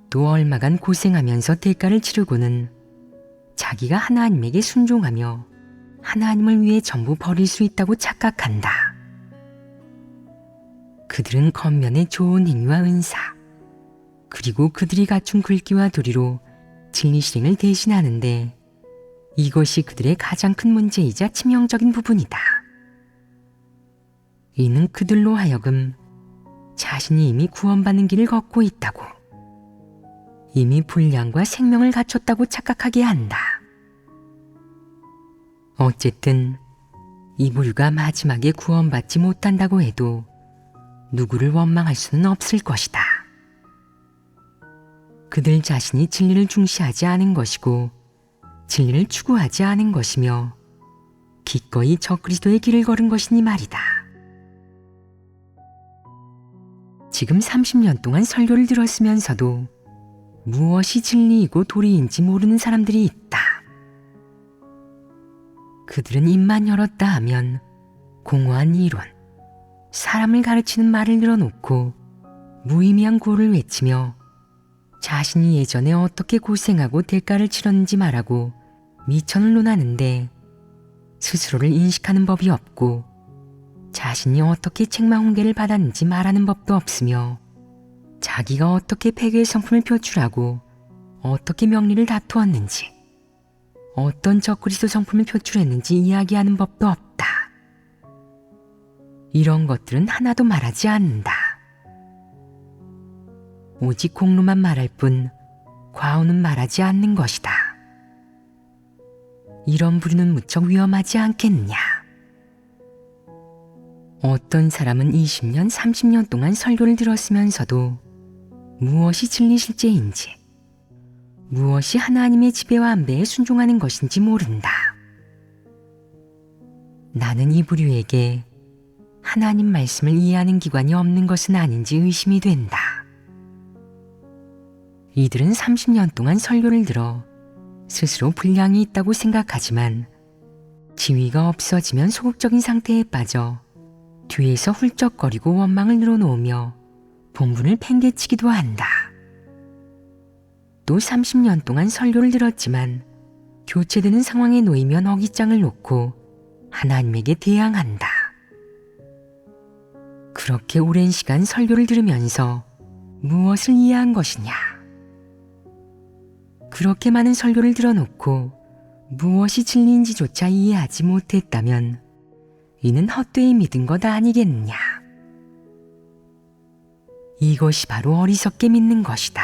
Speaker 1: 또 얼마간 고생하면서 대가를 치르고는 자기가 하나님에게 순종하며 하나님을 위해 전부 버릴 수 있다고 착각한다. 그들은 겉면에 좋은 행위와 은사, 그리고 그들이 갖춘 글귀와 도리로 진리 실행을 대신하는데 이것이 그들의 가장 큰 문제이자 치명적인 부분이다. 이는 그들로 하여금 자신이 이미 구원받는 길을 걷고 있다고, 이미 분량과 생명을 갖췄다고 착각하게 한다. 어쨌든 이 부류가 마지막에 구원받지 못한다고 해도 누구를 원망할 수는 없을 것이다. 그들 자신이 진리를 중시하지 않은 것이고 진리를 추구하지 않은 것이며 기꺼이 적그리스도의 길을 걸은 것이니 말이다. 지금 30년 동안 설교를 들었으면서도 무엇이 진리이고 도리인지 모르는 사람들이 있다. 그들은 입만 열었다 하면 공허한 이론, 사람을 가르치는 말을 늘어놓고 무의미한 구호를 외치며 자신이 예전에 어떻게 고생하고 대가를 치렀는지 말하고 미천을 논하는데 스스로를 인식하는 법이 없고 자신이 어떻게 책망훈계를 받았는지 말하는 법도 없으며 자기가 어떻게 폐교의 성품을 표출하고 어떻게 명리를 다투었는지 어떤 적그리스도 성품을 표출했는지 이야기하는 법도 없다. 이런 것들은 하나도 말하지 않는다. 오직 공로만 말할 뿐 과오는 말하지 않는 것이다. 이런 부류는 무척 위험하지 않겠느냐. 어떤 사람은 20년, 30년 동안 설교를 들었으면서도 무엇이 진리 실제인지, 무엇이 하나님의 지배와 안배에 순종하는 것인지 모른다. 나는 이 부류에게 하나님 말씀을 이해하는 기관이 없는 것은 아닌지 의심이 된다. 이들은 30년 동안 설교를 들어 스스로 분량이 있다고 생각하지만 지위가 없어지면 소극적인 상태에 빠져 뒤에서 훌쩍거리고 원망을 늘어놓으며 본분을 팽개치기도 한다. 또 30년 동안 설교를 들었지만 교체되는 상황에 놓이면 어깃장을 놓고 하나님에게 대항한다. 그렇게 오랜 시간 설교를 들으면서 무엇을 이해한 것이냐? 그렇게 많은 설교를 들어놓고 무엇이 진리인지조차 이해하지 못했다면 이는 헛되이 믿은 것 아니겠느냐? 이것이 바로 어리석게 믿는 것이다.